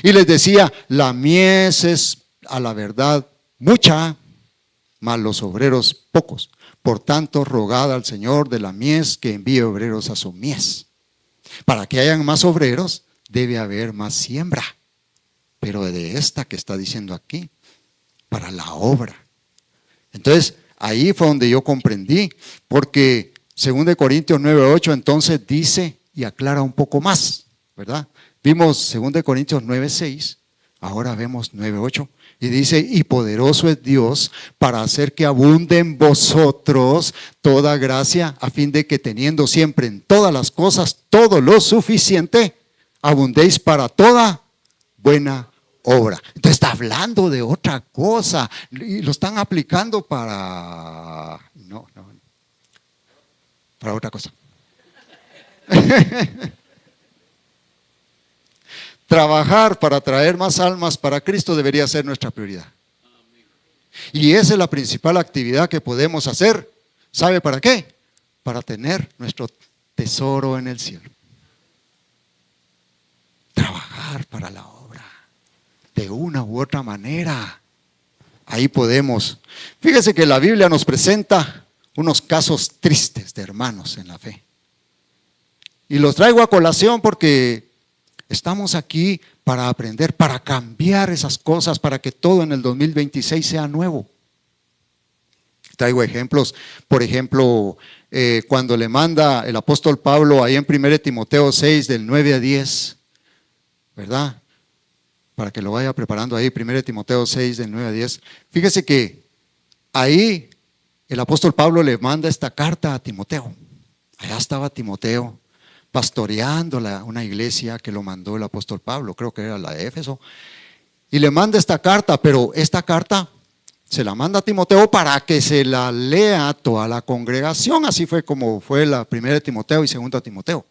Y les decía: la mies es a la verdad mucha, mas los obreros pocos. Por tanto, rogad al Señor de la mies que envíe obreros a su mies. Para que hayan más obreros, debe haber más siembra. Pero de esta que está diciendo aquí, para la obra. Entonces, ahí fue donde yo comprendí, porque 2 Corintios 9:8 entonces dice y aclara un poco más, ¿verdad? Vimos 2 Corintios 9:6, ahora vemos 9:8. Y dice: y poderoso es Dios para hacer que abunde en vosotros toda gracia, a fin de que teniendo siempre en todas las cosas todo lo suficiente, abundéis para toda buena obra. Entonces está hablando de otra cosa y lo están aplicando para para otra cosa. Trabajar para traer más almas para Cristo debería ser nuestra prioridad. Y esa es la principal actividad que podemos hacer. ¿Sabe para qué? Para tener nuestro tesoro en el cielo. Trabajar para la obra, de una u otra manera. Ahí podemos. Fíjese que la Biblia nos presenta unos casos tristes de hermanos en la fe. Y los traigo a colación porque estamos aquí para aprender, para cambiar esas cosas, para que todo en el 2026 sea nuevo. Traigo ejemplos, por ejemplo, cuando le manda el apóstol Pablo ahí en 1 Timoteo 6 del 9-10, ¿verdad? Para que lo vaya preparando ahí, 1 Timoteo 6 del 9-10. Fíjese que ahí el apóstol Pablo le manda esta carta a Timoteo. Allá estaba Timoteo pastoreando una iglesia que lo mandó el apóstol Pablo, creo que era la de Éfeso, y le manda esta carta, pero esta carta se la manda a Timoteo para que se la lea a toda la congregación. Así fue como fue la 1 Timoteo y 2 Timoteo.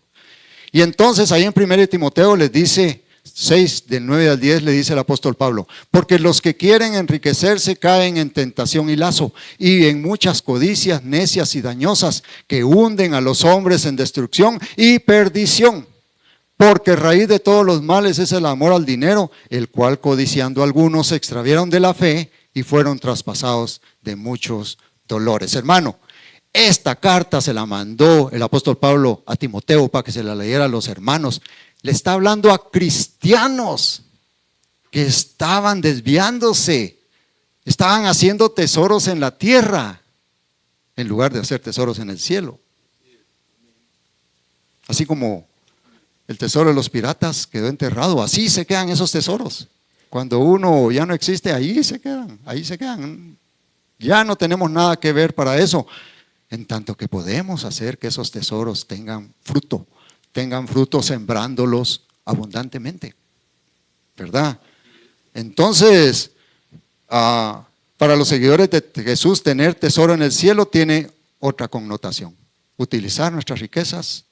Y entonces ahí en 1 Timoteo les dice 6 del 9 al 10, le dice el apóstol Pablo: porque los que quieren enriquecerse caen en tentación y lazo, y en muchas codicias necias y dañosas que hunden a los hombres en destrucción y perdición. Porque raíz de todos los males es el amor al dinero, el cual codiciando algunos se extraviaron de la fe y fueron traspasados de muchos dolores. Hermano, esta carta se la mandó el apóstol Pablo a Timoteo para que se la leyera a los hermanos. Le está hablando a cristianos que estaban desviándose, estaban haciendo tesoros en la tierra en lugar de hacer tesoros en el cielo. Así como el tesoro de los piratas quedó enterrado, así se quedan esos tesoros Cuando uno ya no existe, ahí se quedan, ahí se quedan. Ya no tenemos nada que ver para eso. En tanto que podemos hacer que esos tesoros tengan fruto sembrándolos abundantemente, ¿verdad? Entonces, para los seguidores de Jesús, tener tesoro en el cielo tiene otra connotación. Utilizar nuestras riquezas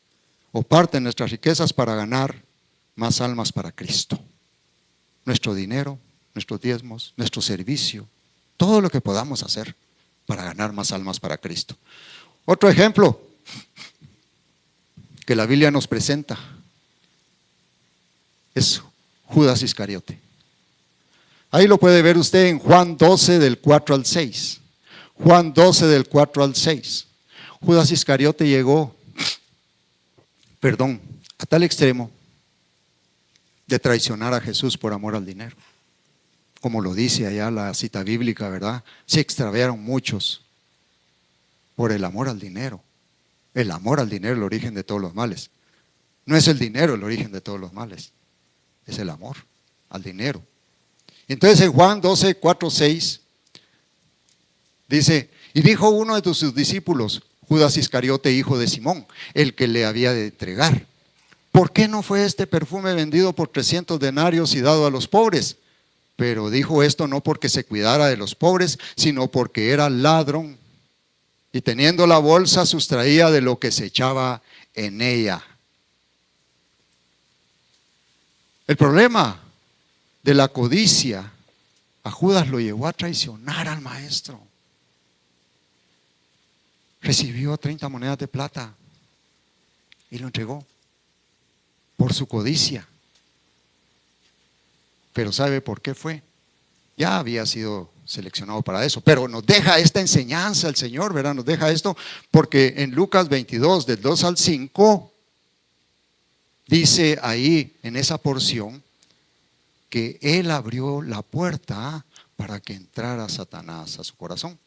o parte de nuestras riquezas para ganar más almas para Cristo. Nuestro dinero, nuestros diezmos, nuestro servicio, todo lo que podamos hacer para ganar más almas para Cristo. Otro ejemplo que la Biblia nos presenta es Judas Iscariote. Ahí lo puede ver usted en Juan 12 del 4 al 6. Juan 12 del 4 al 6. Judas Iscariote llegó, a tal extremo de traicionar a Jesús por amor al dinero. Como lo dice allá la cita bíblica, ¿verdad? Se extraviaron muchos por el amor al dinero. El amor al dinero es el origen de todos los males. No es el dinero el origen de todos los males, es el amor al dinero. Entonces en Juan 12, 4, 6 dice: y dijo uno de sus discípulos, Judas Iscariote, hijo de Simón, el que le había de entregar: ¿por qué no fue este perfume vendido por 300 denarios y dado a los pobres? Pero dijo esto no porque se cuidara de los pobres, sino porque era ladrón, y teniendo la bolsa sustraía de lo que se echaba en ella. El problema de la codicia a Judas lo llevó a traicionar al maestro. Recibió 30 monedas de plata y lo entregó por su codicia. Pero ¿sabe por qué fue? Ya había sido seleccionado para eso, pero nos deja esta enseñanza el Señor, ¿verdad? Nos deja esto porque en Lucas 22 del 2 al 5 dice ahí en esa porción que Él abrió la puerta para que entrara Satanás a su corazón.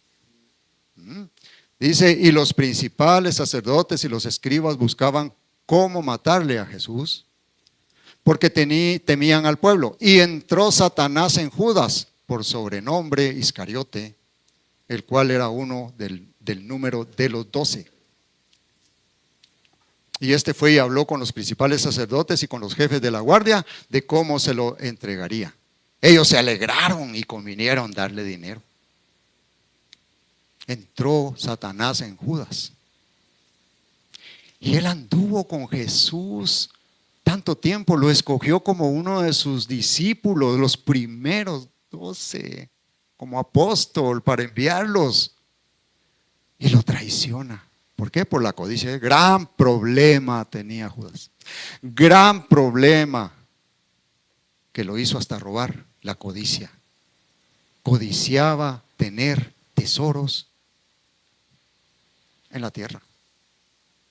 Dice: y los principales sacerdotes y los escribas buscaban cómo matarle a Jesús, porque temían al pueblo. Y entró Satanás en Judas, por sobrenombre Iscariote, el cual era uno del número de los 12. Y este fue y habló con los principales sacerdotes y con los jefes de la guardia de cómo se lo entregaría. Ellos se alegraron y convinieron darle dinero. Entró Satanás en Judas. Y él anduvo con Jesús tanto tiempo, lo escogió como uno de sus discípulos, los primeros 12, como apóstol para enviarlos. Y lo traiciona. ¿Por qué? Por la codicia. Gran problema tenía Judas. Gran problema que lo hizo hasta robar, la codicia. Codiciaba tener tesoros en la tierra,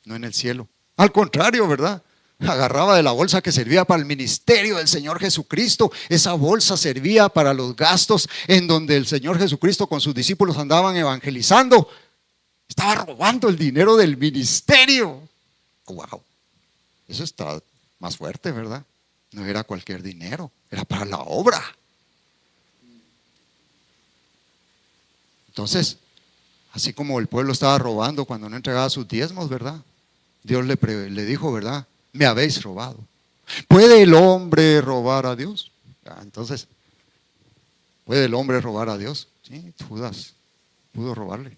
no en el cielo. Al contrario, ¿verdad? Agarraba de la bolsa que servía para el ministerio del Señor Jesucristo. Esa bolsa servía para los gastos en donde el Señor Jesucristo con sus discípulos andaban evangelizando. Estaba robando el dinero del ministerio. Wow, eso está más fuerte, ¿verdad? No era cualquier dinero, era para la obra. Entonces, así como el pueblo estaba robando cuando no entregaba sus diezmos, ¿verdad? Dios le dijo, ¿verdad? Me habéis robado. ¿Puede el hombre robar a Dios? Entonces, ¿puede el hombre robar a Dios? Sí, Judas pudo robarle.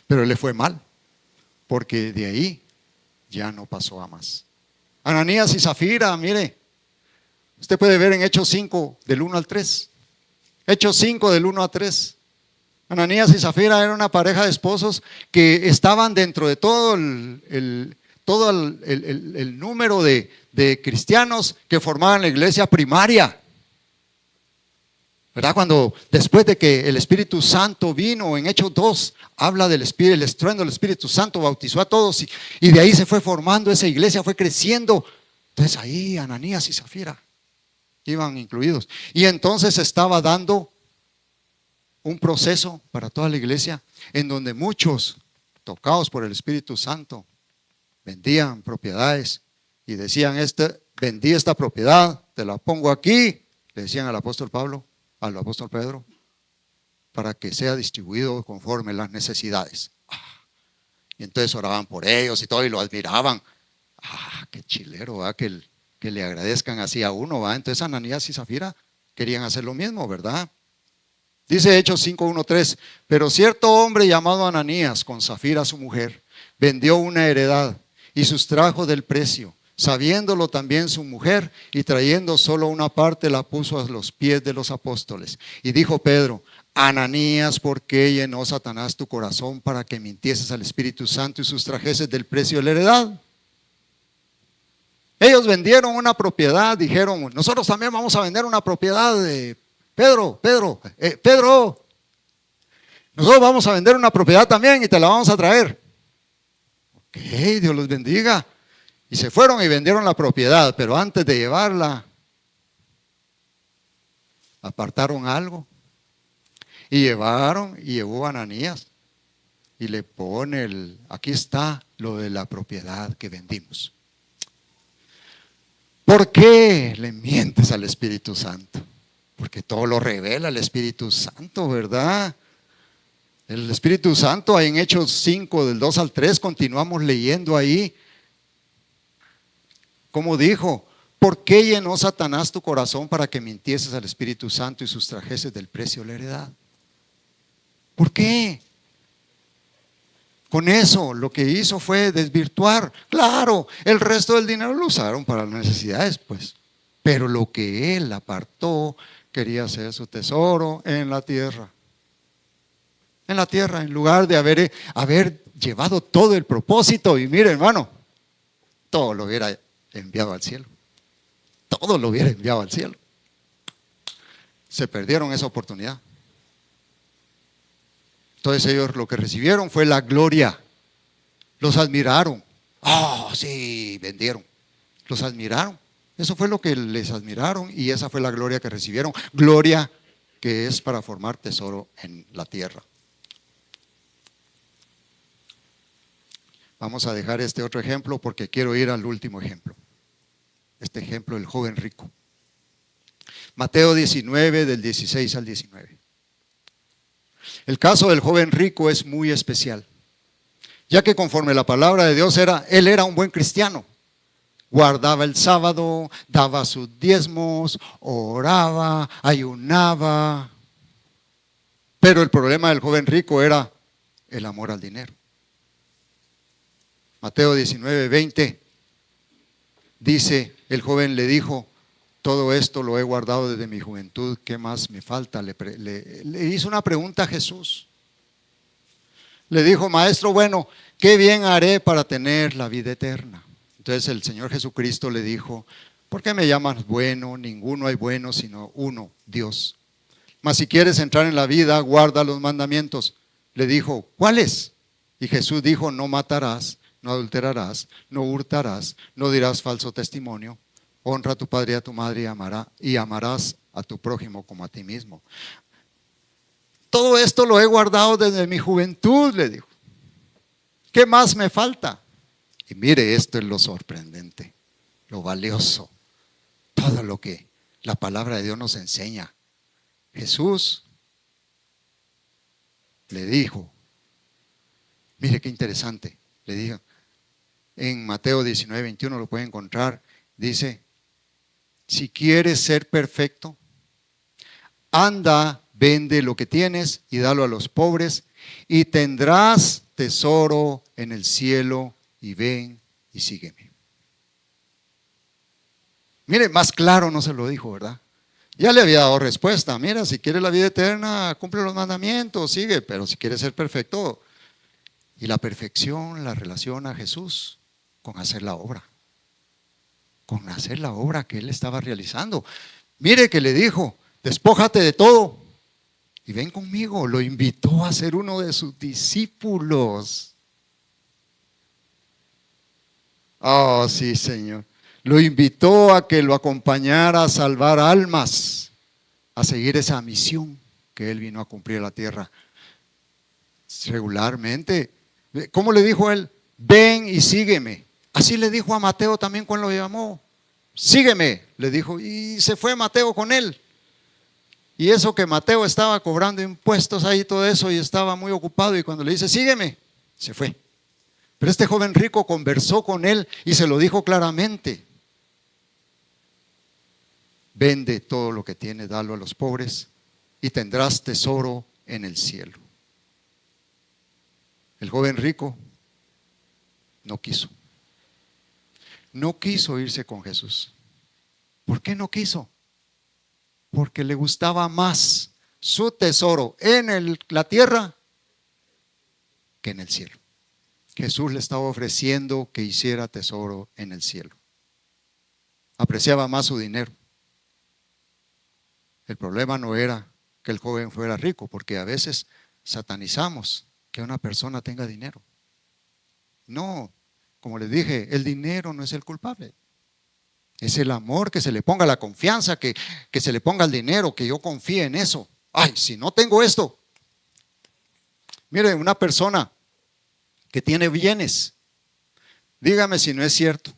Pero le fue mal, porque de ahí ya no pasó a más. Ananías y Zafira, mire, usted puede ver en Hechos 5 del 1 al 3. Hechos 5 del 1 a 3. Ananías y Zafira eran una pareja de esposos que estaban dentro de todo el número de cristianos que formaban la iglesia primaria. ¿Verdad? Cuando después de que el Espíritu Santo vino, en Hechos 2, habla del Espíritu, el estruendo del Espíritu Santo bautizó a todos y de ahí se fue formando esa iglesia, fue creciendo. Entonces ahí Ananías y Zafira iban incluidos. Y entonces estaba dando un proceso para toda la iglesia en donde muchos, tocados por el Espíritu Santo, vendían propiedades y decían: vendí esta propiedad, te la pongo aquí le decían al apóstol Pablo, al apóstol Pedro, para que sea distribuido conforme las necesidades. Y entonces oraban por ellos y todo, y lo admiraban. Qué chilero, ¿va? Que le agradezcan así a uno, ¿va? Entonces Ananías y Zafira querían hacer lo mismo, ¿verdad? Dice Hechos 5:1-3, pero cierto hombre llamado Ananías, con Zafira su mujer, vendió una heredad y sustrajo del precio, sabiéndolo también su mujer, y trayendo solo una parte la puso a los pies de los apóstoles. Y dijo Pedro, Ananías, ¿por qué llenó Satanás tu corazón para que mintieses al Espíritu Santo y sustrajeses del precio de la heredad? Ellos vendieron una propiedad, dijeron, nosotros también vamos a vender una propiedad de Pedro, nosotros vamos a vender una propiedad también y te la vamos a traer. Ok, Dios los bendiga. Y se fueron y vendieron la propiedad, pero antes de llevarla, apartaron algo. Y llevó a Ananías y le pone aquí está lo de la propiedad que vendimos. ¿Por qué le mientes al Espíritu Santo? Porque todo lo revela el Espíritu Santo, ¿verdad? El Espíritu Santo, ahí en Hechos 5, del 2 al 3, continuamos leyendo ahí. Como dijo, ¿por qué llenó Satanás tu corazón para que mintieses al Espíritu Santo y sustrajeses del precio de la heredad? ¿Por qué? Con eso lo que hizo fue desvirtuar. Claro, el resto del dinero lo usaron para las necesidades, pues. Pero lo que él apartó, quería hacer su tesoro en la tierra. En la tierra, en lugar de haber llevado todo el propósito. Y mire, hermano, todo lo hubiera enviado al cielo. Todo lo hubiera enviado al cielo. Se perdieron esa oportunidad. Entonces ellos lo que recibieron fue la gloria. Los admiraron. Sí, vendieron. Los admiraron. Eso fue lo que les admiraron y esa fue la gloria que recibieron. Gloria que es para formar tesoro en la tierra. Vamos a dejar este otro ejemplo porque quiero ir al último ejemplo. Este ejemplo del joven rico. Mateo 19, del 16 al 19. El caso del joven rico es muy especial, ya que conforme la palabra de Dios él era un buen cristiano. Guardaba el sábado, daba sus diezmos, oraba, ayunaba. Pero el problema del joven rico era el amor al dinero. Mateo 19, 20 dice, el joven le dijo, todo esto lo he guardado desde mi juventud, ¿qué más me falta? Le hizo una pregunta a Jesús. Le dijo, maestro, bueno, ¿qué bien haré para tener la vida eterna? Entonces el Señor Jesucristo le dijo, ¿por qué me llamas bueno? Ninguno hay bueno sino uno, Dios. Mas si quieres entrar en la vida, guarda los mandamientos. Le dijo, ¿cuáles? Y Jesús dijo, no matarás, no adulterarás, no hurtarás, no dirás falso testimonio. Honra a tu padre y a tu madre y amarás a tu prójimo como a ti mismo. Todo esto lo he guardado desde mi juventud, le dijo. ¿Qué más me falta? Y mire, esto es lo sorprendente, lo valioso, todo lo que la palabra de Dios nos enseña. Jesús le dijo, mire qué interesante, le dijo, en Mateo 19, 21 lo puede encontrar, dice, si quieres ser perfecto, anda, vende lo que tienes y dalo a los pobres y tendrás tesoro en el cielo y ven y sígueme. Mire, más claro no se lo dijo, ¿verdad? Ya le había dado respuesta, mira, si quieres la vida eterna, cumple los mandamientos, sigue, pero si quieres ser perfecto, y la perfección la relaciona a Jesús con hacer la obra. Con hacer la obra que él estaba realizando. Mire que le dijo, despójate de todo y ven conmigo. Lo invitó a ser uno de sus discípulos. Oh, sí, Señor. Lo invitó a que lo acompañara a salvar almas, a seguir esa misión que él vino a cumplir en la tierra. Regularmente, ¿cómo le dijo él? Ven y sígueme. Así le dijo a Mateo también cuando lo llamó. Sígueme, le dijo, y se fue Mateo con él. Y eso que Mateo estaba cobrando impuestos ahí, todo eso, y estaba muy ocupado, y cuando le dice, sígueme, se fue. Pero este joven rico conversó con él y se lo dijo claramente: vende todo lo que tienes, dalo a los pobres y tendrás tesoro en el cielo. El joven rico no quiso. No quiso irse con Jesús. ¿Por qué no quiso? Porque le gustaba más su tesoro en la tierra que en el cielo. Jesús le estaba ofreciendo que hiciera tesoro en el cielo. Apreciaba más su dinero. El problema no era que el joven fuera rico, porque a veces satanizamos que una persona tenga dinero. No, como les dije, el dinero no es el culpable. Es el amor, que se le ponga la confianza, que se le ponga el dinero, que yo confíe en eso. Ay, si no tengo esto. Mire, una persona que tiene bienes, dígame si no es cierto,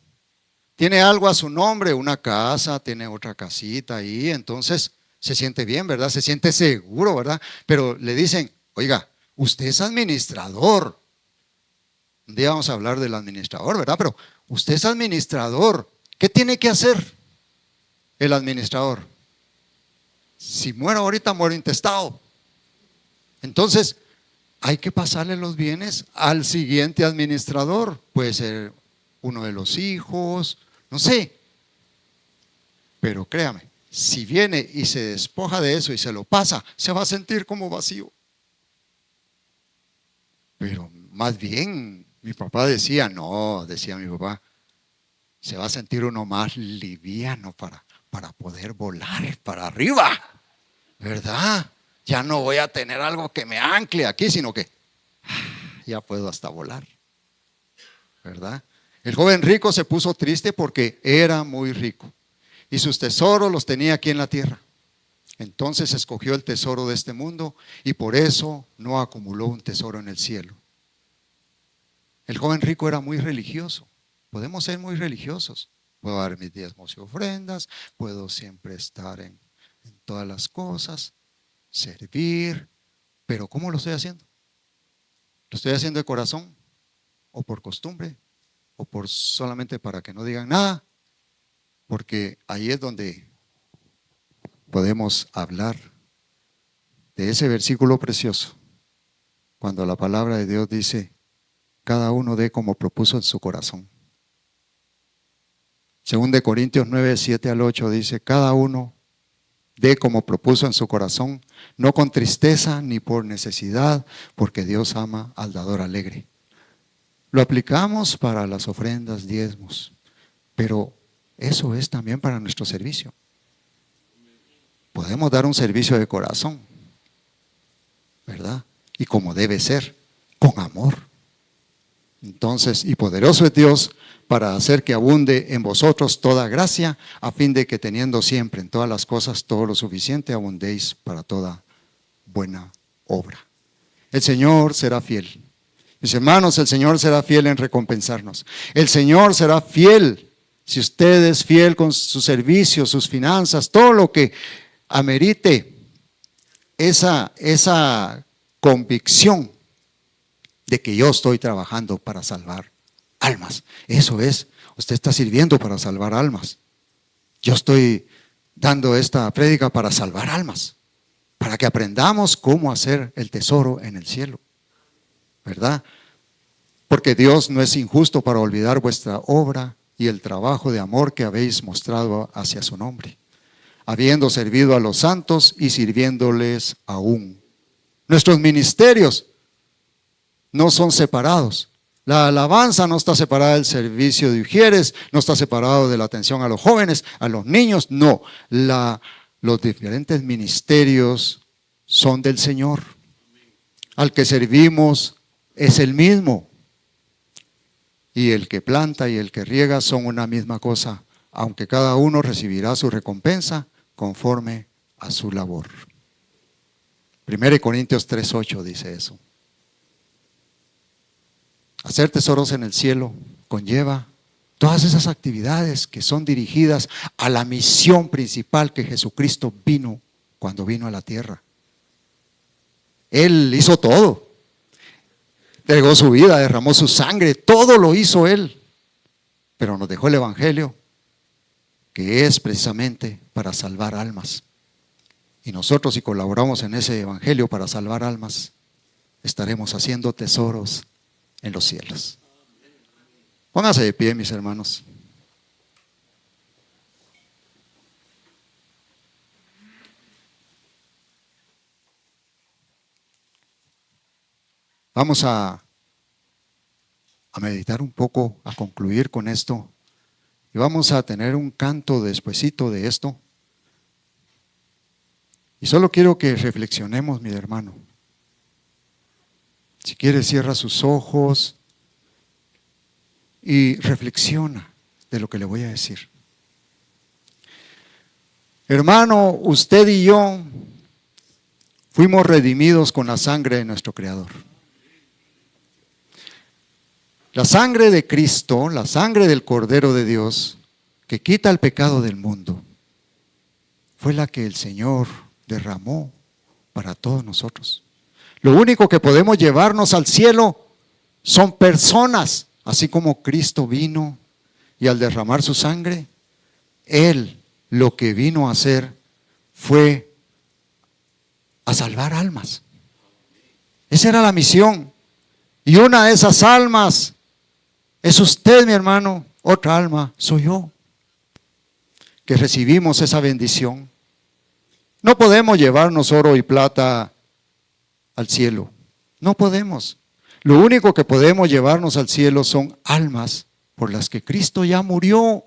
tiene algo a su nombre, una casa, tiene otra casita ahí, entonces se siente bien, ¿verdad? Se siente seguro, ¿verdad? Pero le dicen, oiga, usted es administrador. Un día vamos a hablar del administrador, ¿verdad? Pero usted es administrador. ¿Qué tiene que hacer el administrador? Si muero ahorita, muero intestado. Entonces, hay que pasarle los bienes al siguiente administrador. Puede ser uno de los hijos, no sé. Pero créame, si viene y se despoja de eso y se lo pasa, se va a sentir como vacío. Pero más bien, mi papá decía, no, decía mi papá, se va a sentir uno más liviano para poder volar para arriba, ¿verdad? Ya no voy a tener algo que me ancle aquí, sino que ya puedo hasta volar, ¿verdad? El joven rico se puso triste porque era muy rico y sus tesoros los tenía aquí en la tierra. Entonces escogió el tesoro de este mundo y por eso no acumuló un tesoro en el cielo. El joven rico era muy religioso. Podemos ser muy religiosos. Puedo dar mis diezmos y ofrendas, puedo siempre estar en todas las cosas, servir, pero ¿cómo lo estoy haciendo? ¿Lo estoy haciendo de corazón o por costumbre o por solamente para que no digan nada? Porque ahí es donde podemos hablar de ese versículo precioso, cuando la palabra de Dios dice, cada uno dé como propuso en su corazón. Según de Corintios 9, 7 al 8 dice, cada uno dé como propuso en su corazón, no con tristeza ni por necesidad, porque Dios ama al dador alegre. Lo aplicamos para las ofrendas, diezmos, pero eso es también para nuestro servicio. Podemos dar un servicio de corazón, ¿verdad? Y como debe ser, con amor. Entonces, y poderoso es Dios para hacer que abunde en vosotros toda gracia, a fin de que teniendo siempre en todas las cosas todo lo suficiente, abundéis para toda buena obra. El Señor será fiel. Mis hermanos, el Señor será fiel en recompensarnos. El Señor será fiel si usted es fiel con su servicio, sus finanzas, todo lo que amerite esa convicción de que yo estoy trabajando para salvar almas. Eso es, usted está sirviendo para salvar almas. Yo estoy dando esta prédica para salvar almas, para que aprendamos cómo hacer el tesoro en el cielo, ¿verdad? Porque Dios no es injusto para olvidar vuestra obra y el trabajo de amor que habéis mostrado hacia su nombre, habiendo servido a los santos y sirviéndoles aún. Nuestros ministerios no son separados. La alabanza no está separada del servicio de ujieres, no está separado de la atención a los jóvenes, a los niños, no. Los diferentes ministerios son del Señor. Al que servimos es el mismo. Y el que planta y el que riega son una misma cosa, aunque cada uno recibirá su recompensa conforme a su labor. 1 Corintios 3:8 dice eso. Hacer tesoros en el cielo conlleva todas esas actividades que son dirigidas a la misión principal que Jesucristo vino cuando vino a la tierra. Él hizo todo. Entregó su vida, derramó su sangre, todo lo hizo Él. Pero nos dejó el Evangelio, que es precisamente para salvar almas. Y nosotros, si colaboramos en ese Evangelio para salvar almas, estaremos haciendo tesoros en los cielos. Pónganse de pie, mis hermanos. Vamos a meditar un poco, a concluir con esto. Y vamos a tener un canto despuesito de esto. Y solo quiero que reflexionemos, mi hermano. Si quiere, cierra sus ojos y reflexiona de lo que le voy a decir. Hermano, usted y yo fuimos redimidos con la sangre de nuestro Creador. La sangre de Cristo, la sangre del Cordero de Dios, que quita el pecado del mundo, fue la que el Señor derramó para todos nosotros. Lo único que podemos llevarnos al cielo son personas, así como Cristo vino y al derramar su sangre, Él lo que vino a hacer fue a salvar almas. Esa era la misión. Y una de esas almas es usted, mi hermano. Otra alma soy yo, que recibimos esa bendición. No podemos llevarnos oro y plata al cielo. No podemos. Lo único que podemos llevarnos al cielo son almas por las que Cristo ya murió.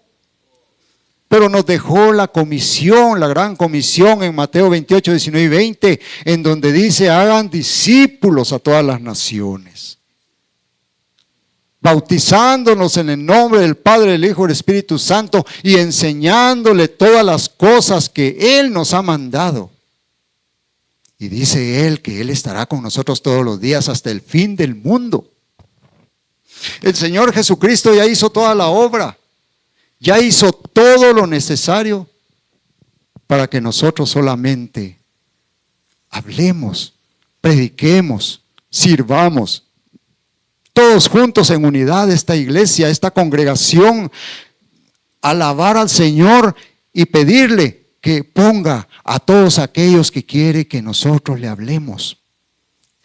Pero nos dejó la comisión, la gran comisión en Mateo 28, 19 y 20, en donde dice: hagan discípulos a todas las naciones, bautizándonos en el nombre del Padre, del Hijo y del Espíritu Santo, y enseñándole todas las cosas que Él nos ha mandado. Y dice Él que Él estará con nosotros todos los días hasta el fin del mundo. El Señor Jesucristo ya hizo toda la obra, ya hizo todo lo necesario para que nosotros solamente hablemos, prediquemos, sirvamos, todos juntos en unidad, esta iglesia, esta congregación, alabar al Señor y pedirle que ponga a todos aquellos que quiere que nosotros le hablemos.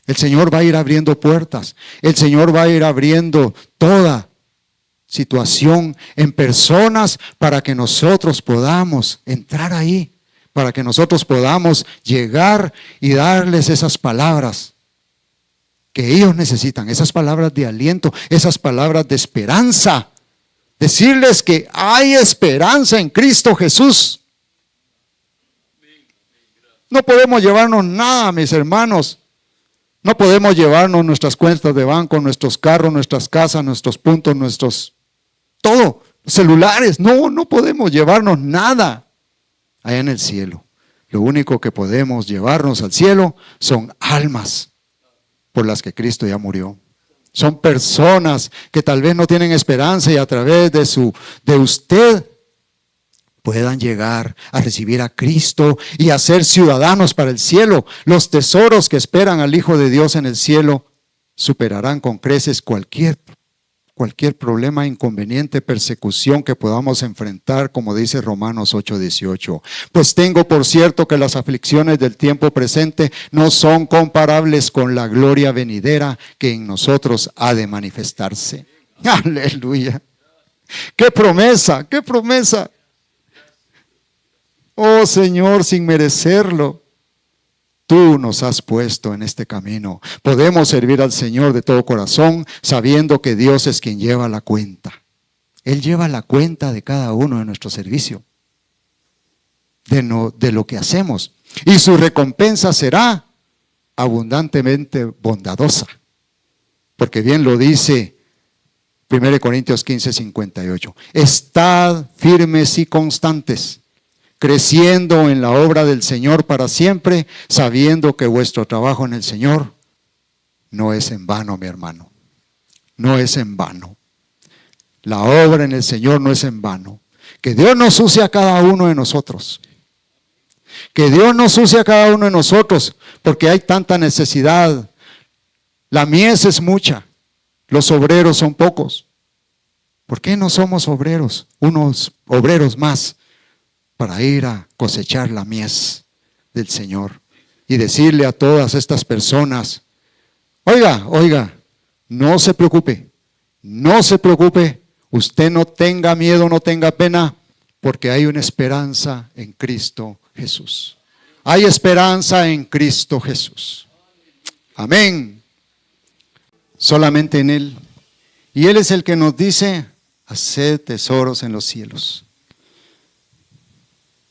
El Señor va a ir abriendo puertas, el Señor va a ir abriendo toda situación en personas para que nosotros podamos entrar ahí, para que nosotros podamos llegar y darles esas palabras que ellos necesitan, esas palabras de aliento, esas palabras de esperanza. Decirles que hay esperanza en Cristo Jesús. No podemos llevarnos nada, mis hermanos. No podemos llevarnos nuestras cuentas de banco, nuestros carros, nuestras casas, nuestros puntos, nuestros todo, celulares. No podemos llevarnos nada allá en el cielo. Lo único que podemos llevarnos al cielo son almas por las que Cristo ya murió. Son personas que tal vez no tienen esperanza y a través de usted puedan llegar a recibir a Cristo y a ser ciudadanos para el cielo. Los tesoros que esperan al Hijo de Dios en el cielo superarán con creces cualquier problema, inconveniente, persecución que podamos enfrentar, como dice Romanos 8:18. Pues tengo por cierto que las aflicciones del tiempo presente no son comparables con la gloria venidera que en nosotros ha de manifestarse. Aleluya. ¡Qué promesa! ¡Qué promesa! Oh Señor, sin merecerlo, tú nos has puesto en este camino. Podemos servir al Señor de todo corazón, sabiendo que Dios es quien lleva la cuenta. Él lleva la cuenta de cada uno de nuestro servicio, de lo que hacemos. Y su recompensa será abundantemente bondadosa. Porque bien lo dice 1 Corintios 15:58. Estad firmes y constantes, creciendo en la obra del Señor para siempre, sabiendo que vuestro trabajo en el Señor no es en vano, mi hermano. No es en vano. La obra en el Señor no es en vano. Que Dios nos use a cada uno de nosotros. Que Dios nos use a cada uno de nosotros, porque hay tanta necesidad. La mies es mucha, los obreros son pocos. ¿Por qué no somos obreros? Unos obreros más para ir a cosechar la mies del Señor y decirle a todas estas personas: oiga, no se preocupe, usted no tenga miedo, no tenga pena, porque hay una esperanza en Cristo Jesús. Hay esperanza en Cristo Jesús. Amén. Solamente en Él. Y Él es el que nos dice: haced tesoros en los cielos.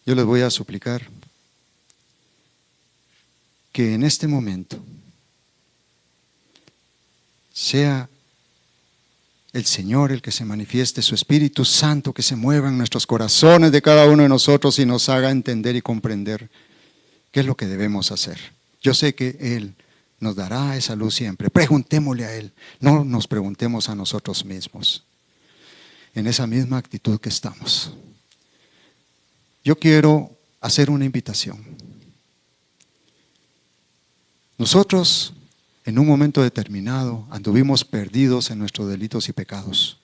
Yo les voy a suplicar que en este momento sea el Señor el que se manifieste, su Espíritu Santo que se mueva en nuestros corazones de cada uno de nosotros y nos haga entender y comprender qué es lo que debemos hacer. Yo sé que Él nos dará esa luz siempre. Preguntémosle a Él, no nos preguntemos a nosotros mismos. En esa misma actitud que estamos. Yo quiero hacer una invitación. Nosotros, en un momento determinado, anduvimos perdidos en nuestros delitos y pecados.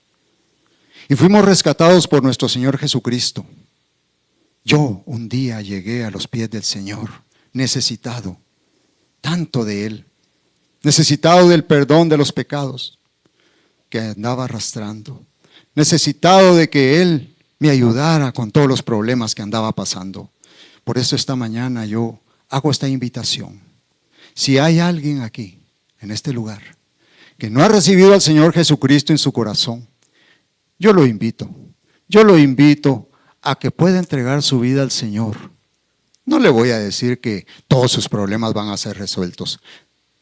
Y fuimos rescatados por nuestro Señor Jesucristo. Yo un día llegué a los pies del Señor, necesitado tanto de Él, necesitado del perdón de los pecados que andaba arrastrando, necesitado de que Él me ayudara con todos los problemas que andaba pasando. Por eso esta mañana yo hago esta invitación. Si hay alguien aquí, en este lugar, que no ha recibido al Señor Jesucristo en su corazón, yo lo invito a que pueda entregar su vida al Señor. No le voy a decir que todos sus problemas van a ser resueltos,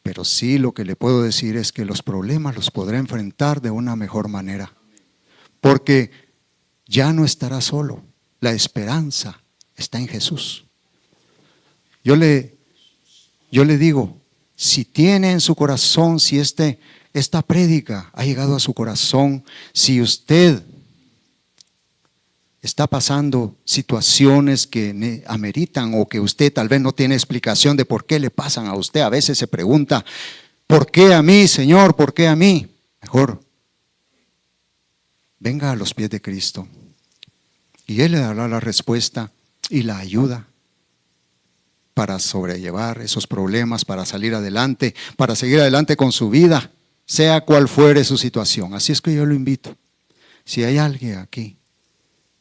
pero sí lo que le puedo decir es que los problemas los podrá enfrentar de una mejor manera, porque ya no estará solo, la esperanza está en Jesús. Yo le digo, si tiene en su corazón, si esta prédica ha llegado a su corazón, si usted está pasando situaciones que ameritan o que usted tal vez no tiene explicación de por qué le pasan a usted, a veces se pregunta: ¿por qué a mí, Señor? ¿Por qué a mí? Mejor, venga a los pies de Cristo y Él le dará la respuesta y la ayuda para sobrellevar esos problemas, para salir adelante, para seguir adelante con su vida, sea cual fuere su situación. Así es que yo lo invito. Si hay alguien aquí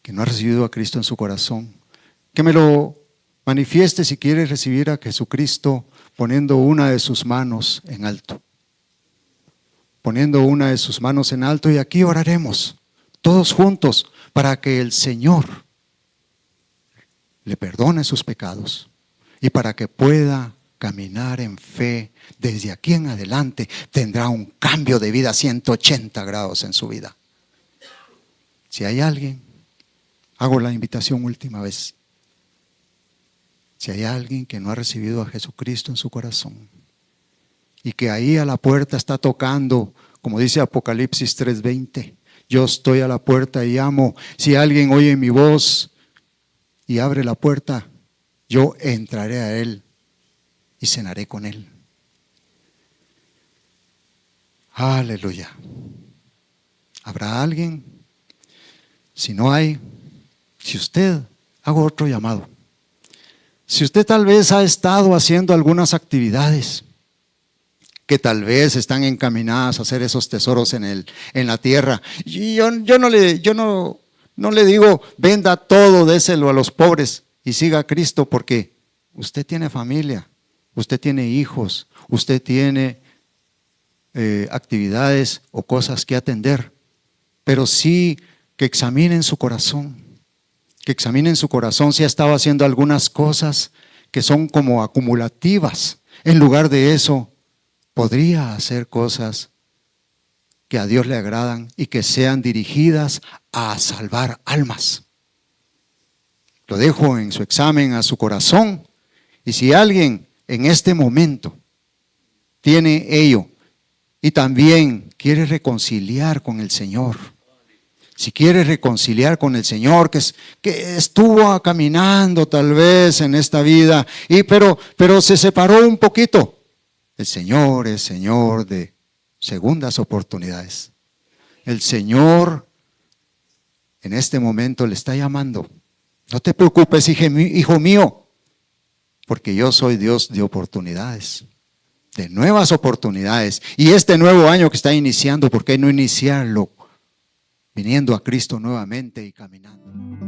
que no ha recibido a Cristo en su corazón, que me lo manifieste si quiere recibir a Jesucristo poniendo una de sus manos en alto. Poniendo una de sus manos en alto, y aquí oraremos todos juntos para que el Señor le perdone sus pecados y para que pueda caminar en fe. Desde aquí en adelante tendrá un cambio de vida 180 grados en su vida. Si hay alguien, hago la invitación última vez. Si hay alguien que no ha recibido a Jesucristo en su corazón y que ahí a la puerta está tocando, como dice Apocalipsis 3:20, yo estoy a la puerta y llamo. Si alguien oye mi voz y abre la puerta, yo entraré a él y cenaré con él. Aleluya. ¿Habrá alguien? Si no hay, si usted, hago otro llamado. Si usted tal vez ha estado haciendo algunas actividades que tal vez están encaminadas a hacer esos tesoros en la tierra, y yo no le digo venda todo, déselo a los pobres y siga a Cristo, porque usted tiene familia, usted tiene hijos, usted tiene actividades o cosas que atender, pero sí que examinen su corazón. Que examinen su corazón si ha estado haciendo algunas cosas que son como acumulativas. En lugar de eso, podría hacer cosas que a Dios le agradan y que sean dirigidas a salvar almas. Lo dejo en su examen a su corazón. Y si alguien en este momento tiene ello y también quiere reconciliar con el Señor, Si quiere reconciliar con el Señor, que estuvo caminando tal vez en esta vida, pero se separó un poquito. El Señor es Señor de segundas oportunidades. El Señor en este momento le está llamando. No te preocupes, hijo mío, porque yo soy Dios de oportunidades, de nuevas oportunidades. Y este nuevo año que está iniciando, ¿por qué no iniciarlo viniendo a Cristo nuevamente y caminando?